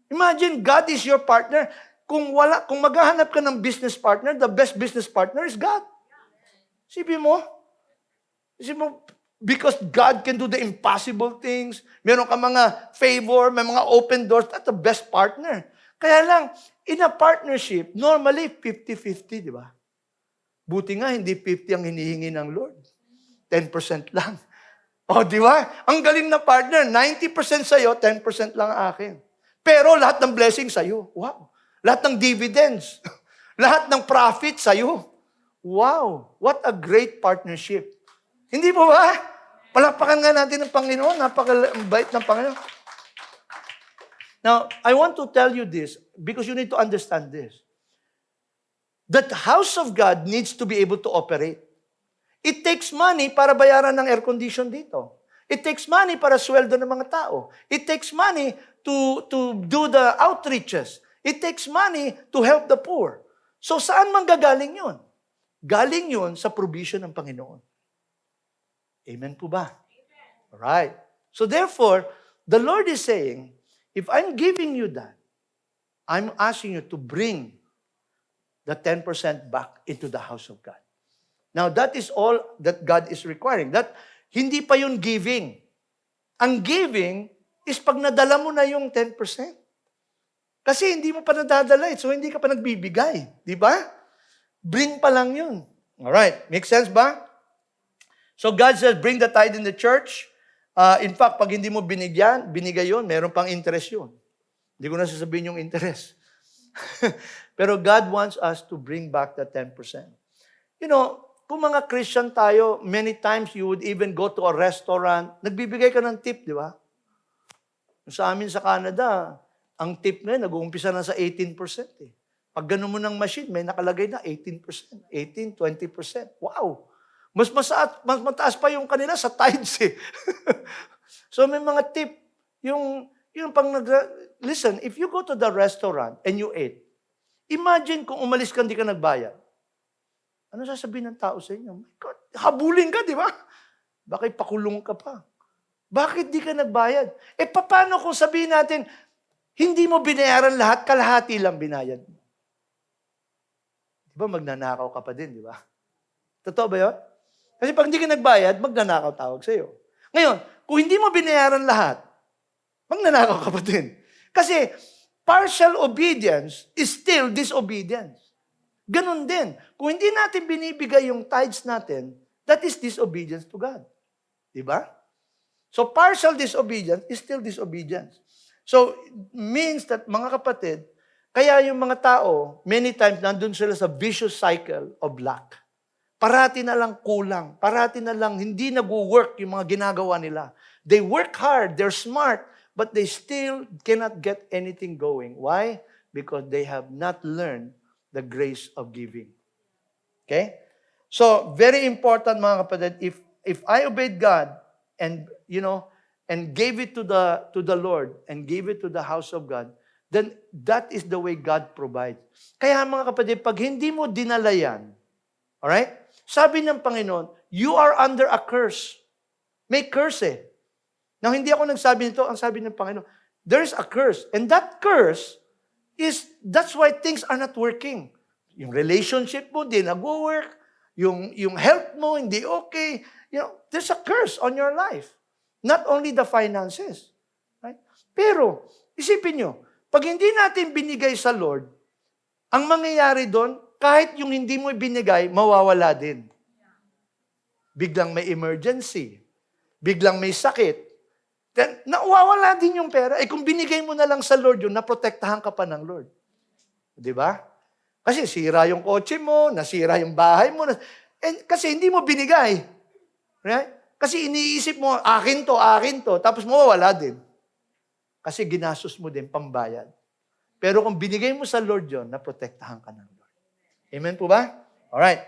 Imagine, God is your partner. Kung maghahanap ka ng business partner, the best business partner is God. Isipin mo, because God can do the impossible things, meron ka mga favor, may mga open doors, that's the best partner. Kaya lang, in a partnership, normally 50-50, di ba? Buti nga, hindi 50 ang hinihingi ng Lord. 10% lang. O, di ba? Ang galing na partner, 90% sa'yo, 10% lang akin. Pero lahat ng blessing sa'yo. Wow. Lahat ng dividends. Lahat ng profit sa'yo. Wow. What a great partnership. Hindi po ba? Palakpakan nga natin ng Panginoon. Napakabait ng Panginoon. Now, I want to tell you this because you need to understand this. That house of God needs to be able to operate. It takes money para bayaran ng air condition dito. It takes money para sweldo ng mga tao. It takes money to do the outreaches. It takes money to help the poor. So saan manggagaling yun? Galing yun sa provision ng Panginoon. Amen po ba? Alright. So therefore, the Lord is saying, if I'm giving you that, I'm asking you to bring the 10% back into the house of God. Now, that is all that God is requiring. That hindi pa yun giving. Ang giving is pag nadala mo na yung 10%. Kasi hindi mo pa nadadala, so hindi ka pa nagbibigay. Di ba? Bring pa lang yun. Alright, make sense ba? So God says, bring the tithe in the church. In fact, pag hindi mo binigay yun, meron pang interest yun. Hindi ko na sasabihin yung interest. Pero God wants us to bring back the 10%. You know, kung mga Christian tayo, many times you would even go to a restaurant, nagbibigay ka ng tip, di ba? Sa amin sa Canada, ang tip ngayon, nag-uumpisa na sa 18%. Eh. Pag gano'n mo ng machine, may nakalagay na 18%, 18, 20%. Wow! Mas mataas pa yung kanila sa tithes eh. So may mga tip, yung pang listen, if you go to the restaurant and you ate, imagine kung umalis ka, hindi ka nagbayad. Ano sasabihin ng tao sa inyo? My God, habulin ka, di ba? Bakit pakulong ka pa? Bakit di ka nagbayad? Paano kung sabihin natin, hindi mo binayaran lahat, kalahati lang binayad mo? Di ba, magnanakaw ka pa din, di ba? Totoo ba yun? Kasi pag hindi ka nagbayad, magnanakaw tawag sa'yo. Ngayon, kung hindi mo binayaran lahat, magnanakaw ka pa din. Kasi partial obedience is still disobedience. Ganon din. Kung hindi natin binibigay yung tithes natin, that is disobedience to God. Diba? So partial disobedience is still disobedience. So it means that, mga kapatid, kaya yung mga tao, many times, nandun sila sa vicious cycle of lack. Parati na lang kulang. Parati na lang hindi nag-work yung mga ginagawa nila. They work hard, they're smart, but they still cannot get anything going. Why? Because they have not learned the grace of giving. Okay? So, very important, mga kapatid, if I obeyed God and, and gave it to the Lord and gave it to the house of God, then that is the way God provides. Kaya, mga kapatid, pag hindi mo dinala yan, alright? Sabi ng Panginoon, you are under a curse. May curse eh. Now, hindi ako nagsabi nito, ang sabi ng Panginoon, there's a curse. And that curse that's why things are not working. Yung relationship mo, di nag-work. Yung health mo, hindi okay. There's a curse on your life. Not only the finances. Right? Pero, isipin nyo, pag hindi natin binigay sa Lord, ang mangyayari doon, kahit yung hindi mo binigay, mawawala din. Biglang may emergency. Biglang may sakit. Then, nawawala din yung pera. Kung binigay mo na lang sa Lord yun, naprotektahan ka pa ng Lord. Di ba? Kasi sira yung kotse mo, nasira yung bahay mo. Kasi hindi mo binigay. Right? Kasi iniisip mo, akin to, tapos mawawala din. Kasi ginastos mo din pambayad. Pero kung binigay mo sa Lord yun, naprotektahan ka ng Lord. Amen po ba? Alright.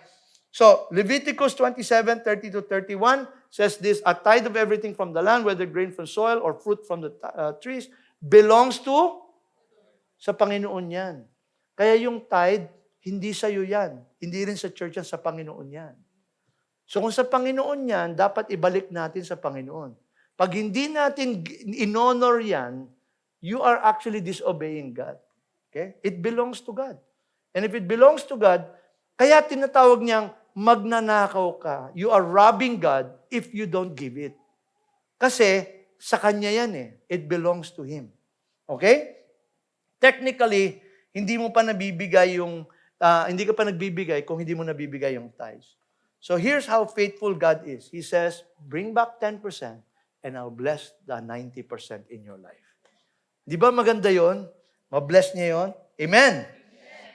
So, Leviticus 27:30-31 says this, a tithe of everything from the land, whether grain from soil or fruit from the trees, belongs to sa Panginoon yan. Kaya yung tithe, hindi sa'yo yan. Hindi rin sa church yan, sa Panginoon yan. So kung sa Panginoon yan, dapat ibalik natin sa Panginoon. Pag hindi natin in-honor yan, you are actually disobeying God. Okay? It belongs to God. And if it belongs to God, kaya tinatawag niyang magnanakaw ka. You are robbing God if you don't give it. Kasi sa Kanya yan eh. It belongs to Him. Okay? Technically, hindi mo pa nabibigay yung, hindi ka pa nagbibigay kung hindi mo nabibigay yung tithes. So here's how faithful God is. He says, bring back 10% and I'll bless the 90% in your life. Di ba maganda yon? Ma-bless niya yon? Amen?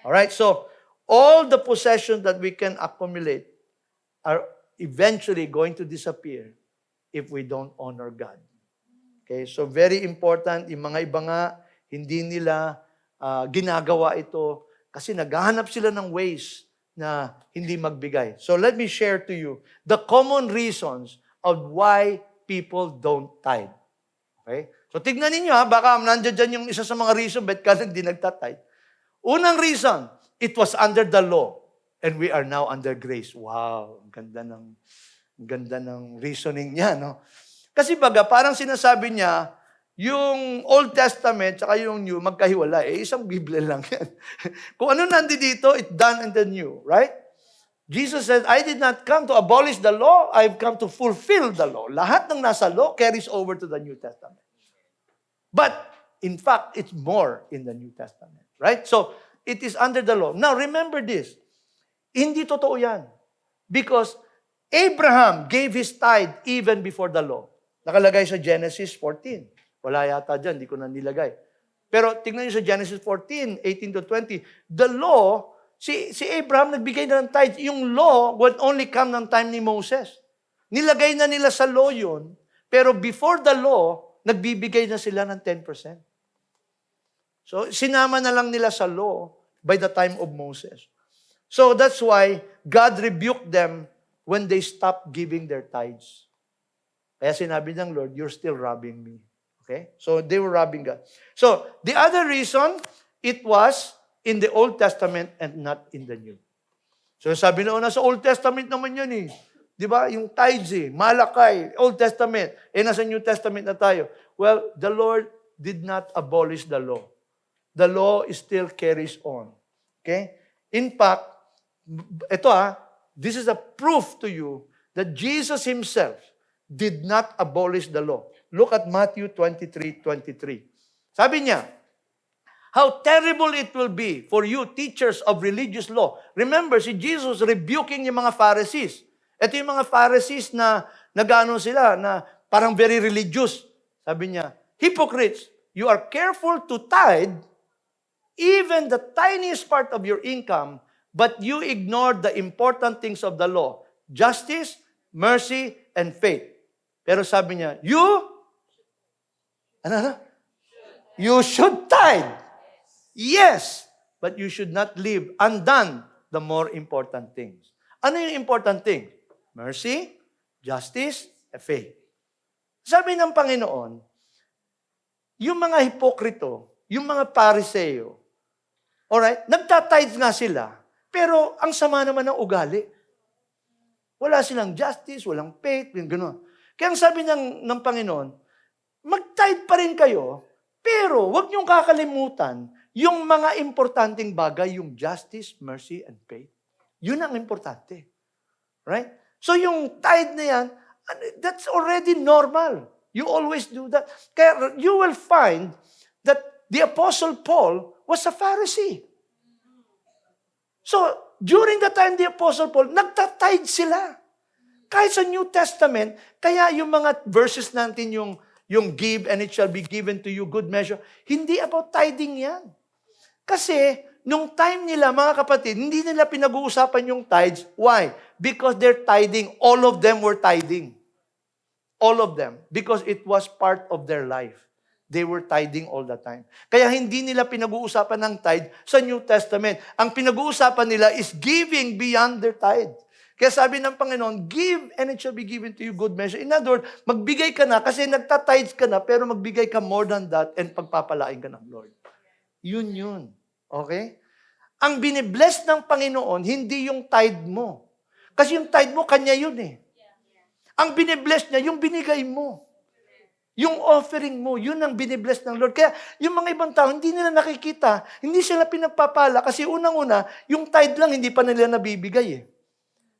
Alright, so all the possessions that we can accumulate are eventually going to disappear if we don't honor God. Okay, so very important. Yung mga iba nga, hindi nila ginagawa ito kasi naghahanap sila ng ways na hindi magbigay. So let me share to you the common reasons of why people don't tithe. Okay? So tignan ninyo baka nandiyan dyan yung isa sa mga reason ba't ka hindi nagtatithe. Unang reason, it was under the law and we are now under grace. Wow, ang ganda ng reasoning niya, no? Kasi baga parang sinasabi niya, yung Old Testament at yung New, magkahiwala. Isang Biblia lang yan. Kung ano nandito, it's done in the New. Right? Jesus said, I did not come to abolish the law, I've come to fulfill the law. Lahat ng nasa law carries over to the New Testament. But, in fact, it's more in the New Testament. Right? So, it is under the law. Now, remember this. Hindi totoo yan. Because Abraham gave his tithe even before the law. Nakalagay sa Genesis 14. Wala yata dyan, hindi ko na nilagay. Pero tingnan niyo sa Genesis 14, 18-20, the law, si Abraham nagbigay na ng tithe. Yung law would only come ng time ni Moses. Nilagay na nila sa law yun, pero before the law, nagbibigay na sila ng 10%. So, sinama na lang nila sa law by the time of Moses. So, that's why God rebuked them when they stopped giving their tithes. Kaya sinabi ng Lord, you're still robbing me. Okay? So, they were robbing God. So, the other reason, it was in the Old Testament and not in the New. So, sabi na sa Old Testament naman yun eh. Di ba? Yung tithes eh, Malakay, Old Testament. Nasa New Testament na tayo. Well, the Lord did not abolish the law. The law still carries on. Okay? In fact, ito this is a proof to you that Jesus Himself did not abolish the law. Look at Matthew 23:23. Sabi niya, how terrible it will be for you, teachers of religious law. Remember, si Jesus rebuking yung mga Pharisees. Ito yung mga Pharisees na nag-ano sila, na parang very religious. Sabi niya, hypocrites, you are careful to tithe even the tiniest part of your income, but you ignore the important things of the law, justice, mercy, and faith. Pero sabi niya, you should tithe. Yes, but you should not leave undone the more important things. Ano yung important thing? Mercy, justice, and faith. Sabi ng Panginoon, yung mga hipokrito, yung mga Pariseo, alright, nagtatides nga sila, pero ang sama naman ng ugali. Wala silang justice, walang faith, gano'n. Kaya ang sabi ng Panginoon, mag-tithe pa rin kayo, pero huwag niyong kakalimutan yung mga importanteng bagay, yung justice, mercy, and faith. Yun ang importante. Right? So yung tithe na yan, that's already normal. You always do that. Kaya you will find that the Apostle Paul was a Pharisee. So, during the time the Apostle Paul, nagtatithe sila. Kahit sa New Testament, kaya yung mga verses natin, yung give and it shall be given to you, good measure, hindi about tithing yan. Kasi, nung time nila, mga kapatid, hindi nila pinag-uusapan yung tithes. Why? Because they're tithing. All of them were tithing. All of them. Because it was part of their life. They were tithing all the time. Kaya hindi nila pinag-uusapan ng tithe sa New Testament. Ang pinag-uusapan nila is giving beyond their tithe. Kaya sabi ng Panginoon, give and it shall be given to you good measure. In other words, magbigay ka na kasi nagtatides ka na, pero magbigay ka more than that and pagpapalain ka ng Lord. Yun. Okay? Ang binibless ng Panginoon, hindi yung tithe mo. Kasi yung tithe mo, kanya yun eh. Ang binibless niya, yung binigay mo. Yung offering mo, yun ang binibless ng Lord. Kaya yung mga ibang tao, hindi nila nakikita, hindi sila pinagpapala kasi unang-una, yung tithe lang hindi pa nila nabibigay eh.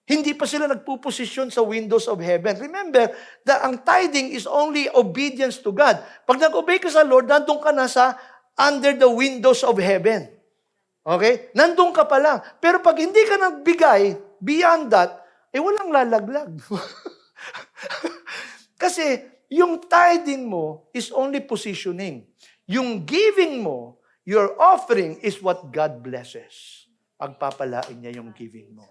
Hindi pa sila nagpuposisyon sa windows of heaven. Remember, ang tithing is only obedience to God. Pag nag-obey ka sa Lord, nandun ka na sa under the windows of heaven. Okay? Nandun ka pa lang. Pero pag hindi ka nagbigay, beyond that, walang lalaglag. Kasi, yung tithing mo is only positioning. Yung giving mo, your offering is what God blesses. Pagpapalain niya yung giving mo.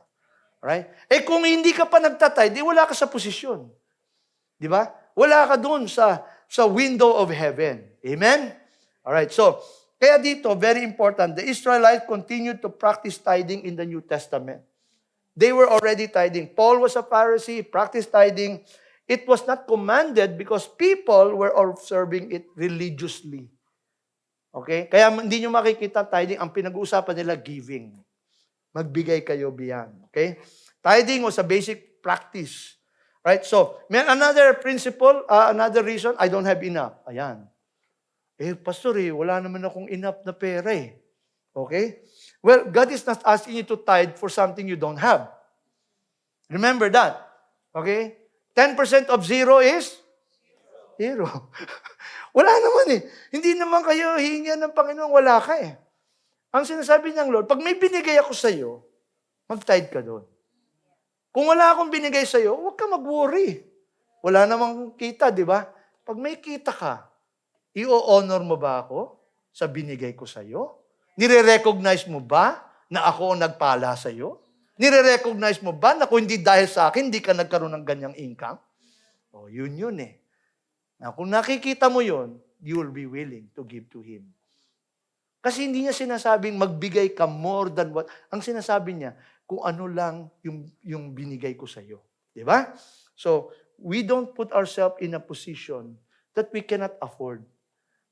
Right? Kung hindi ka pa nagtatithe, wala ka sa posisyon. Di ba? Wala ka doon sa window of heaven. Amen? Alright, so, kaya dito, very important, the Israelites continued to practice tithing in the New Testament. They were already tithing. Paul was a Pharisee, practiced tithing. It was not commanded because people were observing it religiously. Okay? Kaya hindi nyo makikita tithing. Ang pinag-uusapan nila, giving. Magbigay kayo beyond. Okay? Tithing was a basic practice. Right? So, may another principle, another reason, I don't have enough. Ayan. Pastor, wala naman akong enough na pera eh. Okay? Well, God is not asking you to tithe for something you don't have. Remember that. Okay? 10% of zero is? Zero. Wala naman eh. Hindi naman kayo hihingan ng Panginoon, wala ka eh. Ang sinasabi ng Lord, pag may binigay ako sa iyo, mag-tithe ka doon. Kung wala akong binigay sa iyo, huwag ka mag-worry. Wala namang kita, di ba? Pag may kita ka, i-honor mo ba ako sa binigay ko sa iyo? Nire-recognize mo ba na ako ang nagpala sa iyo? Nire-recognize mo ba na kung hindi dahil sa akin, hindi ka nagkaroon ng ganyang income? Yun eh. Now, kung nakikita mo yun, you will be willing to give to Him. Kasi hindi niya sinasabing magbigay ka more than what. Ang sinasabi niya, kung ano lang yung binigay ko sa iyo. Di ba? So, we don't put ourselves in a position that we cannot afford.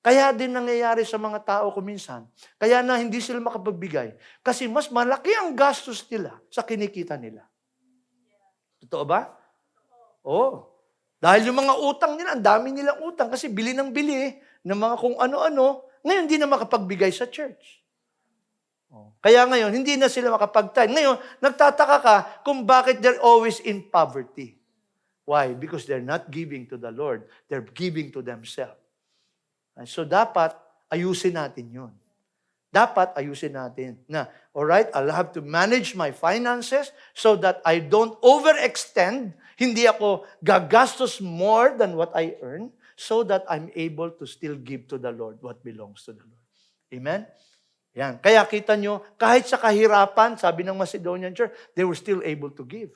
Kaya din nangyayari sa mga tao kuminsan. Kaya na hindi sila makapagbigay. Kasi mas malaki ang gastos nila sa kinikita nila. Totoo ba? Oo. Dahil yung mga utang nila, ang dami nilang utang kasi bili ng bili ng mga kung ano-ano, ngayon hindi na makapagbigay sa church. Kaya ngayon, hindi na sila makapag-tithe. Ngayon, nagtataka ka kung bakit they're always in poverty. Why? Because they're not giving to the Lord. They're giving to themselves. So, dapat ayusin natin yun. Dapat ayusin natin na, alright, I'll have to manage my finances so that I don't overextend. Hindi ako gagastos more than what I earn so that I'm able to still give to the Lord what belongs to the Lord. Amen? Yan. Kaya kita nyo, kahit sa kahirapan, sabi ng Macedonian Church, they were still able to give.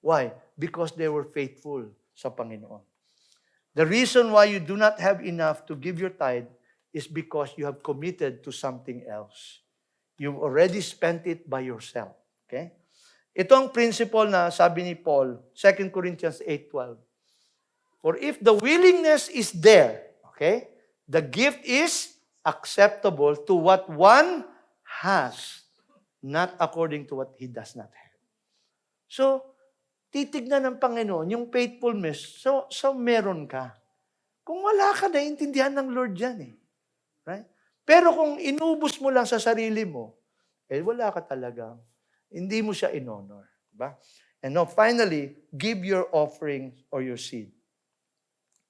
Why? Because they were faithful sa Panginoon. The reason why you do not have enough to give your tithe is because you have committed to something else. You've already spent it by yourself. Okay? Ito ang principle na sabi ni Paul, 2 Corinthians 8:12. For if the willingness is there, okay, the gift is acceptable to what one has, not according to what he does not have. So, titignan ng Panginoon yung faithfulness, so meron ka. Kung wala ka, naiintindihan ng Lord yan eh. Right? Pero kung inubos mo lang sa sarili mo, wala ka talaga. Hindi mo siya in-honor. Diba? And now, finally, give your offering or your seed.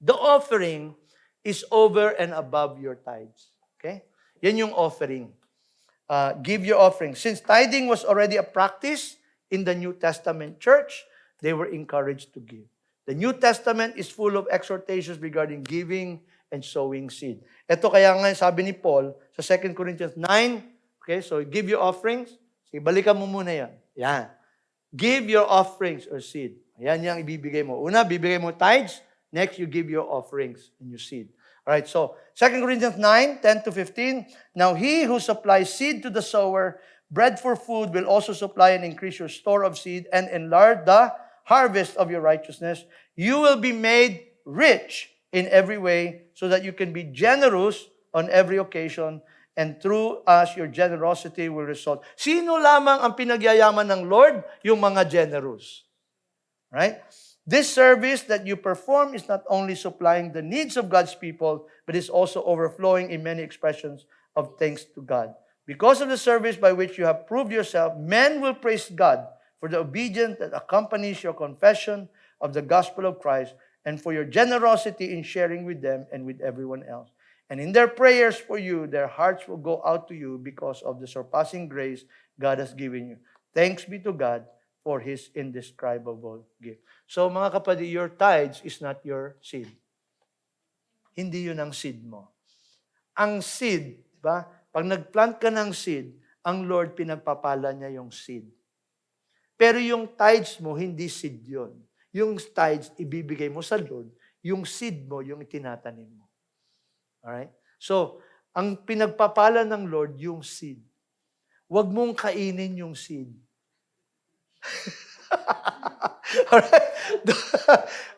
The offering is over and above your tithes. Okay? Yan yung offering. Give your offering. Since tithing was already a practice in the New Testament church, they were encouraged to give. The New Testament is full of exhortations regarding giving and sowing seed. Ito kaya nga sabi ni Paul sa 2 Corinthians 9, okay, so give your offerings. Sige, balikan mo muna yan. Yan. Give your offerings or seed. Yan yung ibibigay mo. Una, bibigay mo tithes. Next, you give your offerings and your seed. Alright, so 2 Corinthians 9, 10 to 15. Now he who supplies seed to the sower bread for food will also supply and increase your store of seed and enlarge the harvest of your righteousness. You will be made rich in every way so that you can be generous on every occasion, and through us, your generosity will result. Sino lamang ang pinagyayaman ng Lord? Yung mga generous. Right? This service that you perform is not only supplying the needs of God's people, but is also overflowing in many expressions of thanks to God. Because of the service by which you have proved yourself, men will praise God for the obedience that accompanies your confession of the gospel of Christ, and for your generosity in sharing with them and with everyone else. And in their prayers for you, their hearts will go out to you because of the surpassing grace God has given you. Thanks be to God for His indescribable gift. So mga kapatid, your tithes is not your seed. Hindi yun ang seed mo. Ang seed, diba? Pag nagplant ka ng seed, ang Lord pinagpapala niya yung seed. Pero yung tithes mo, hindi seed yun. Yung tithes, ibibigay mo sa Lord. Yung seed mo, yung itinatanim mo. Alright? So, ang pinagpapala ng Lord, yung seed. Huwag mong kainin yung seed. Alright?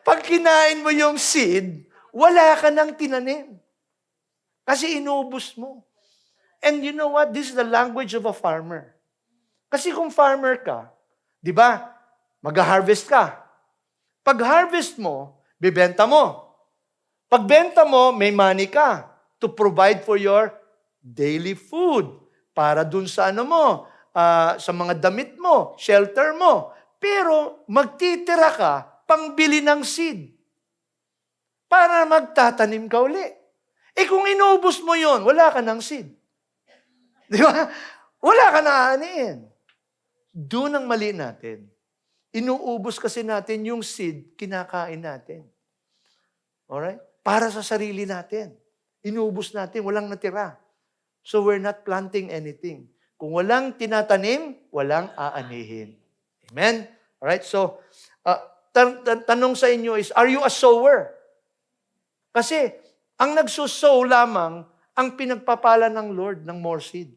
Pag kinain mo yung seed, wala ka nang tinanim. Kasi inubos mo. And you know what? This is the language of a farmer. Kasi kung farmer ka, di ba, mag-harvest ka. Pag-harvest mo, bibenta mo. Pagbenta mo, may money ka to provide for your daily food. Para dun sa ano mo, sa mga damit mo, shelter mo. Pero magtitira ka, pangbili ng seed. Para magtatanim ka uli. Kung inubos mo yon, wala ka ng seed. Di ba? Wala ka na aaniin. Doon ang mali natin. Inuubos kasi natin yung seed, kinakain natin. Alright? Para sa sarili natin. Inuubos natin, walang natira. So we're not planting anything. Kung walang tinatanim, walang aanihin. Amen? Alright? So, tanong sa inyo is, are you a sower? Kasi, ang nagsusow lamang, ang pinagpapala ng Lord ng more seed.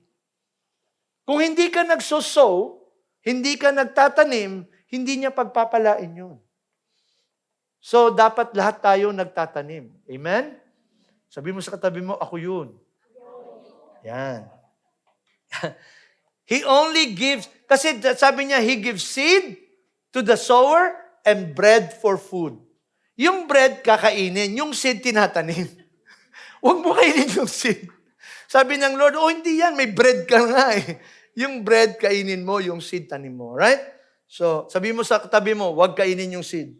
Kung hindi ka nagsusow, hindi ka nagtatanim, hindi niya pagpapalain yun. So, dapat lahat tayo nagtatanim. Amen? Sabi mo sa katabi mo, ako yun. Yan. He only gives, kasi sabi niya, He gives seed to the sower and bread for food. Yung bread, kakainin. Yung seed, tinatanim. Huwag mo kainin yung seed. Sabi ng Lord, hindi yan, may bread ka nga eh. Yung bread, kainin mo, yung seed, tanim mo. Right? So, sabi mo sa katabi mo, huwag kainin yung seed.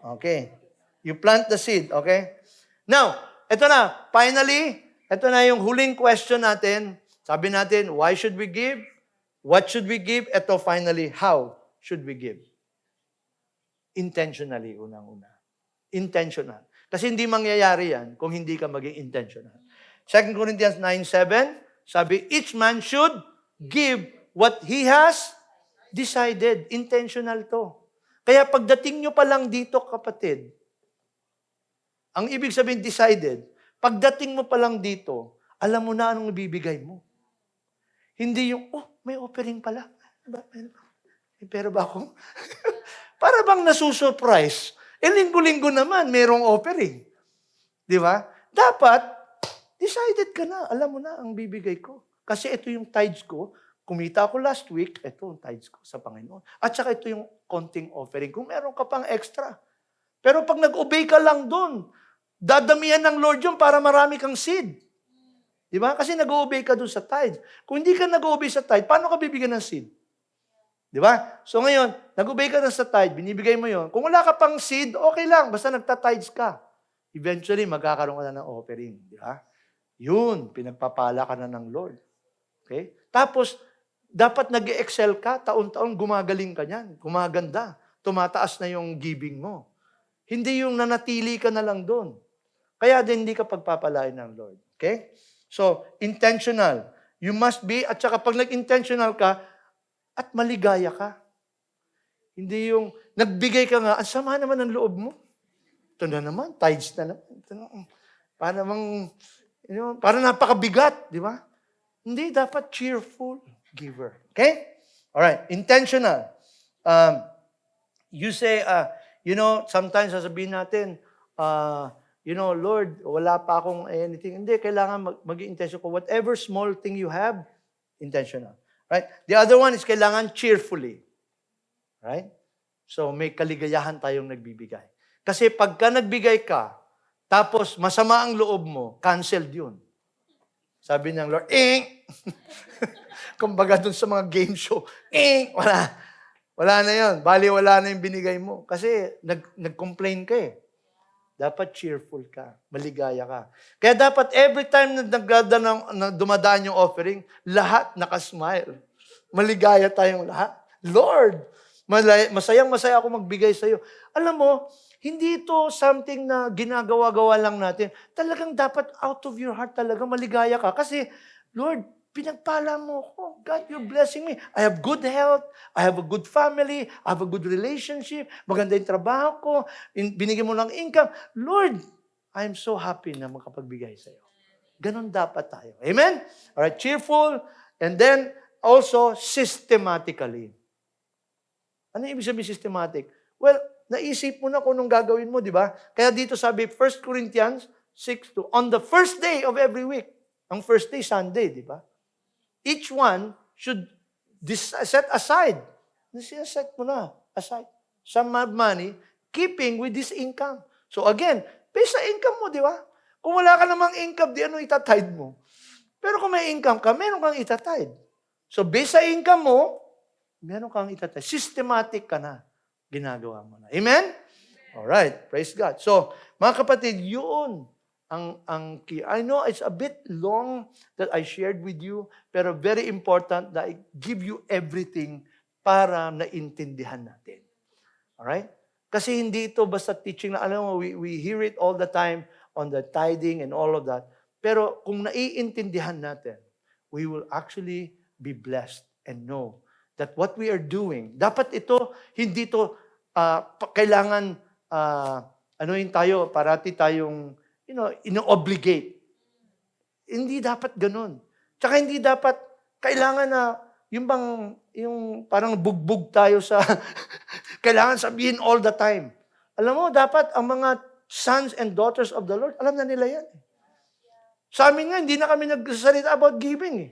Okay. You plant the seed, okay? Now, ito na. Finally, ito na yung huling question natin. Sabi natin, why should we give? What should we give? Ito finally, how should we give? Intentionally, unang-una. Intentional. Kasi hindi mangyayari yan kung hindi ka maging intentional. 2 Corinthians 9:7, sabi, each man should give what he has decided. Intentional to. Kaya pagdating nyo pa lang dito, kapatid, ang ibig sabihin decided, pagdating mo pa lang dito, alam mo na anong ibibigay mo. Hindi yung, may offering pala. May pera ba ako? Para bang nasusurprise. Linggo-linggo naman, mayroong offering. Di ba? Dapat, decided ka na. Alam mo na ang bibigay ko. Kasi ito yung tithes ko. Kumita ako last week, ito yung tithes ko sa Panginoon. At saka ito yung konting offering. Kung meron ka pang extra. Pero pag nag-obey ka lang doon, dadamihan ng Lord yun para marami kang seed. Di ba? Kasi nag-obey ka doon sa tithes. Kung hindi ka nag-obey sa tithes, paano ka bibigyan ng seed? Di ba? So ngayon, nag-obey ka na sa tithe, binibigay mo yon. Kung wala ka pang seed, okay lang, basta nagta-tithes ka. Eventually, magkakaroon ka na ng offering. Di ba? Yun, pinagpapala ka na ng Lord. Okay? Tapos, dapat nag-excel ka, taon-taon gumagaling ka niyan, gumaganda, tumataas na yung giving mo. Hindi yung nanatili ka na lang doon. Kaya din hindi ka pagpapalain ng Lord. Okay? So, intentional. You must be, at saka pag nag-intentional ka, at maligaya ka. Hindi yung, nagbigay ka nga, ang sama naman ng loob mo. Ito na naman, tithes na naman. Para napakabigat, di ba? Hindi, dapat cheerful giver. Okay? Alright, intentional. You say, sometimes sasabihin natin, Lord, wala pa akong anything. Hindi, kailangan maging intentional ko. Whatever small thing you have, intentional. Right? The other one is kailangan cheerfully. Right? So, may kaligayahan tayong nagbibigay. Kasi pagka nagbigay ka, tapos masama ang loob mo, canceled yun. Sabi ng Lord, kumbaga dun sa mga game show, wala na yun. Bali, wala na yung binigay mo. Kasi nag-complain ka eh. Dapat cheerful ka. Maligaya ka. Kaya dapat every time na dumadaan yung offering, lahat nakasmile. Maligaya tayong lahat. Lord, masayang-masaya ako magbigay sa'yo. Alam mo, hindi ito something na ginagawa-gawa lang natin. Talagang dapat out of your heart talaga maligaya ka. Kasi, Lord, pinagpala mo ko. God, you're blessing me. I have good health. I have a good family. I have a good relationship. Maganda yung trabaho ko. Binigyan mo ng income. Lord, I'm so happy na makapagbigay sa'yo. Ganon dapat tayo. Amen? Alright, cheerful. And then, also, systematically. Ano ibig sabihin systematic? Well, naisip mo na kung anong gagawin mo, di ba? Kaya dito sabi, 1 Corinthians 6:2, on the first day of every week. Ang first day, Sunday, di ba? Each one should set aside. Set mo na, aside. Some money, keeping with this income. So again, based sa income mo, di ba? Kung wala ka namang income, di ano itatide mo? Pero kung may income ka, meron kang itatide. So based sa income mo, meron kang itatide. Systematic ka na. Ginagawa mo na. Amen? Alright, praise God. So, mga kapatid, yun ang key. I know it's a bit long that I shared with you, pero very important that I give you everything para naintindihan natin. Alright? Kasi hindi ito basta teaching na, alam mo, we hear it all the time on the tithing and all of that. Pero kung naiintindihan natin, we will actually be blessed and know that what we are doing, dapat ito, hindi ito kailangan, tayo, parati tayong, ino-obligate. Hindi dapat ganun. Tsaka hindi dapat, kailangan na, yung parang bugbog tayo sa, kailangan sabihin all the time. Alam mo, dapat ang mga sons and daughters of the Lord, alam na nila yan. Sa amin nga, hindi na kami nagsasalita about giving eh.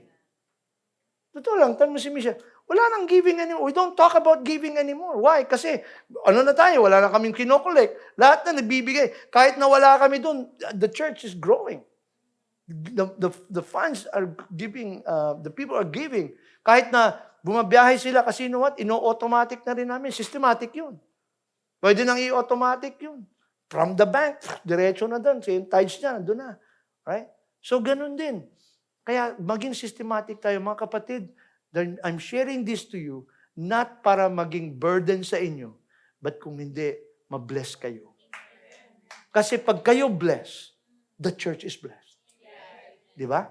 Totoo lang, tanong mo si Michelle, wala nang giving anymore. We don't talk about giving anymore. Why? Kasi, na tayo, wala na kaming kinokolek. Lahat na nagbibigay. Kahit na wala kami doon, the church is growing. The funds are giving, the people are giving. Kahit na bumabiyahe sila, kasi what? Ino-automatic na rin namin. Systematic yun. Pwede nang i-automatic yun. From the bank, diretso na doon. Yung tithes niya, doon na. Right? So, ganun din. Kaya, maging systematic tayo, mga kapatid. I'm sharing this to you, not para maging burden sa inyo, but kung hindi, mabless kayo. Kasi pag kayo bless, the church is blessed. Di ba?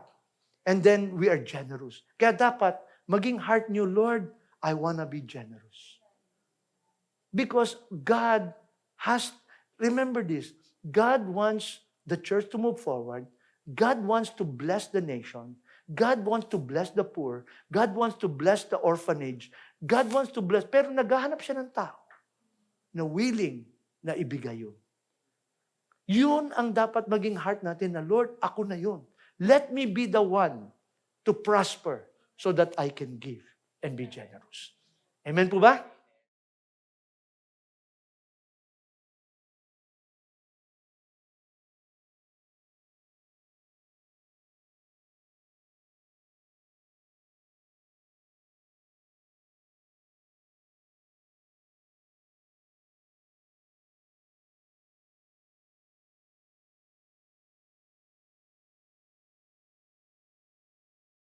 And then, we are generous. Kaya dapat, maging heart nyo, Lord, I wanna be generous. Because God remember this, God wants the church to move forward. God wants to bless the nation. God wants to bless the poor. God wants to bless the orphanage. God wants to bless, pero naghahanap siya ng tao na willing na ibigay yun. Yun ang dapat maging heart natin na, Lord, ako na yun. Let me be the one to prosper so that I can give and be generous. Amen po ba?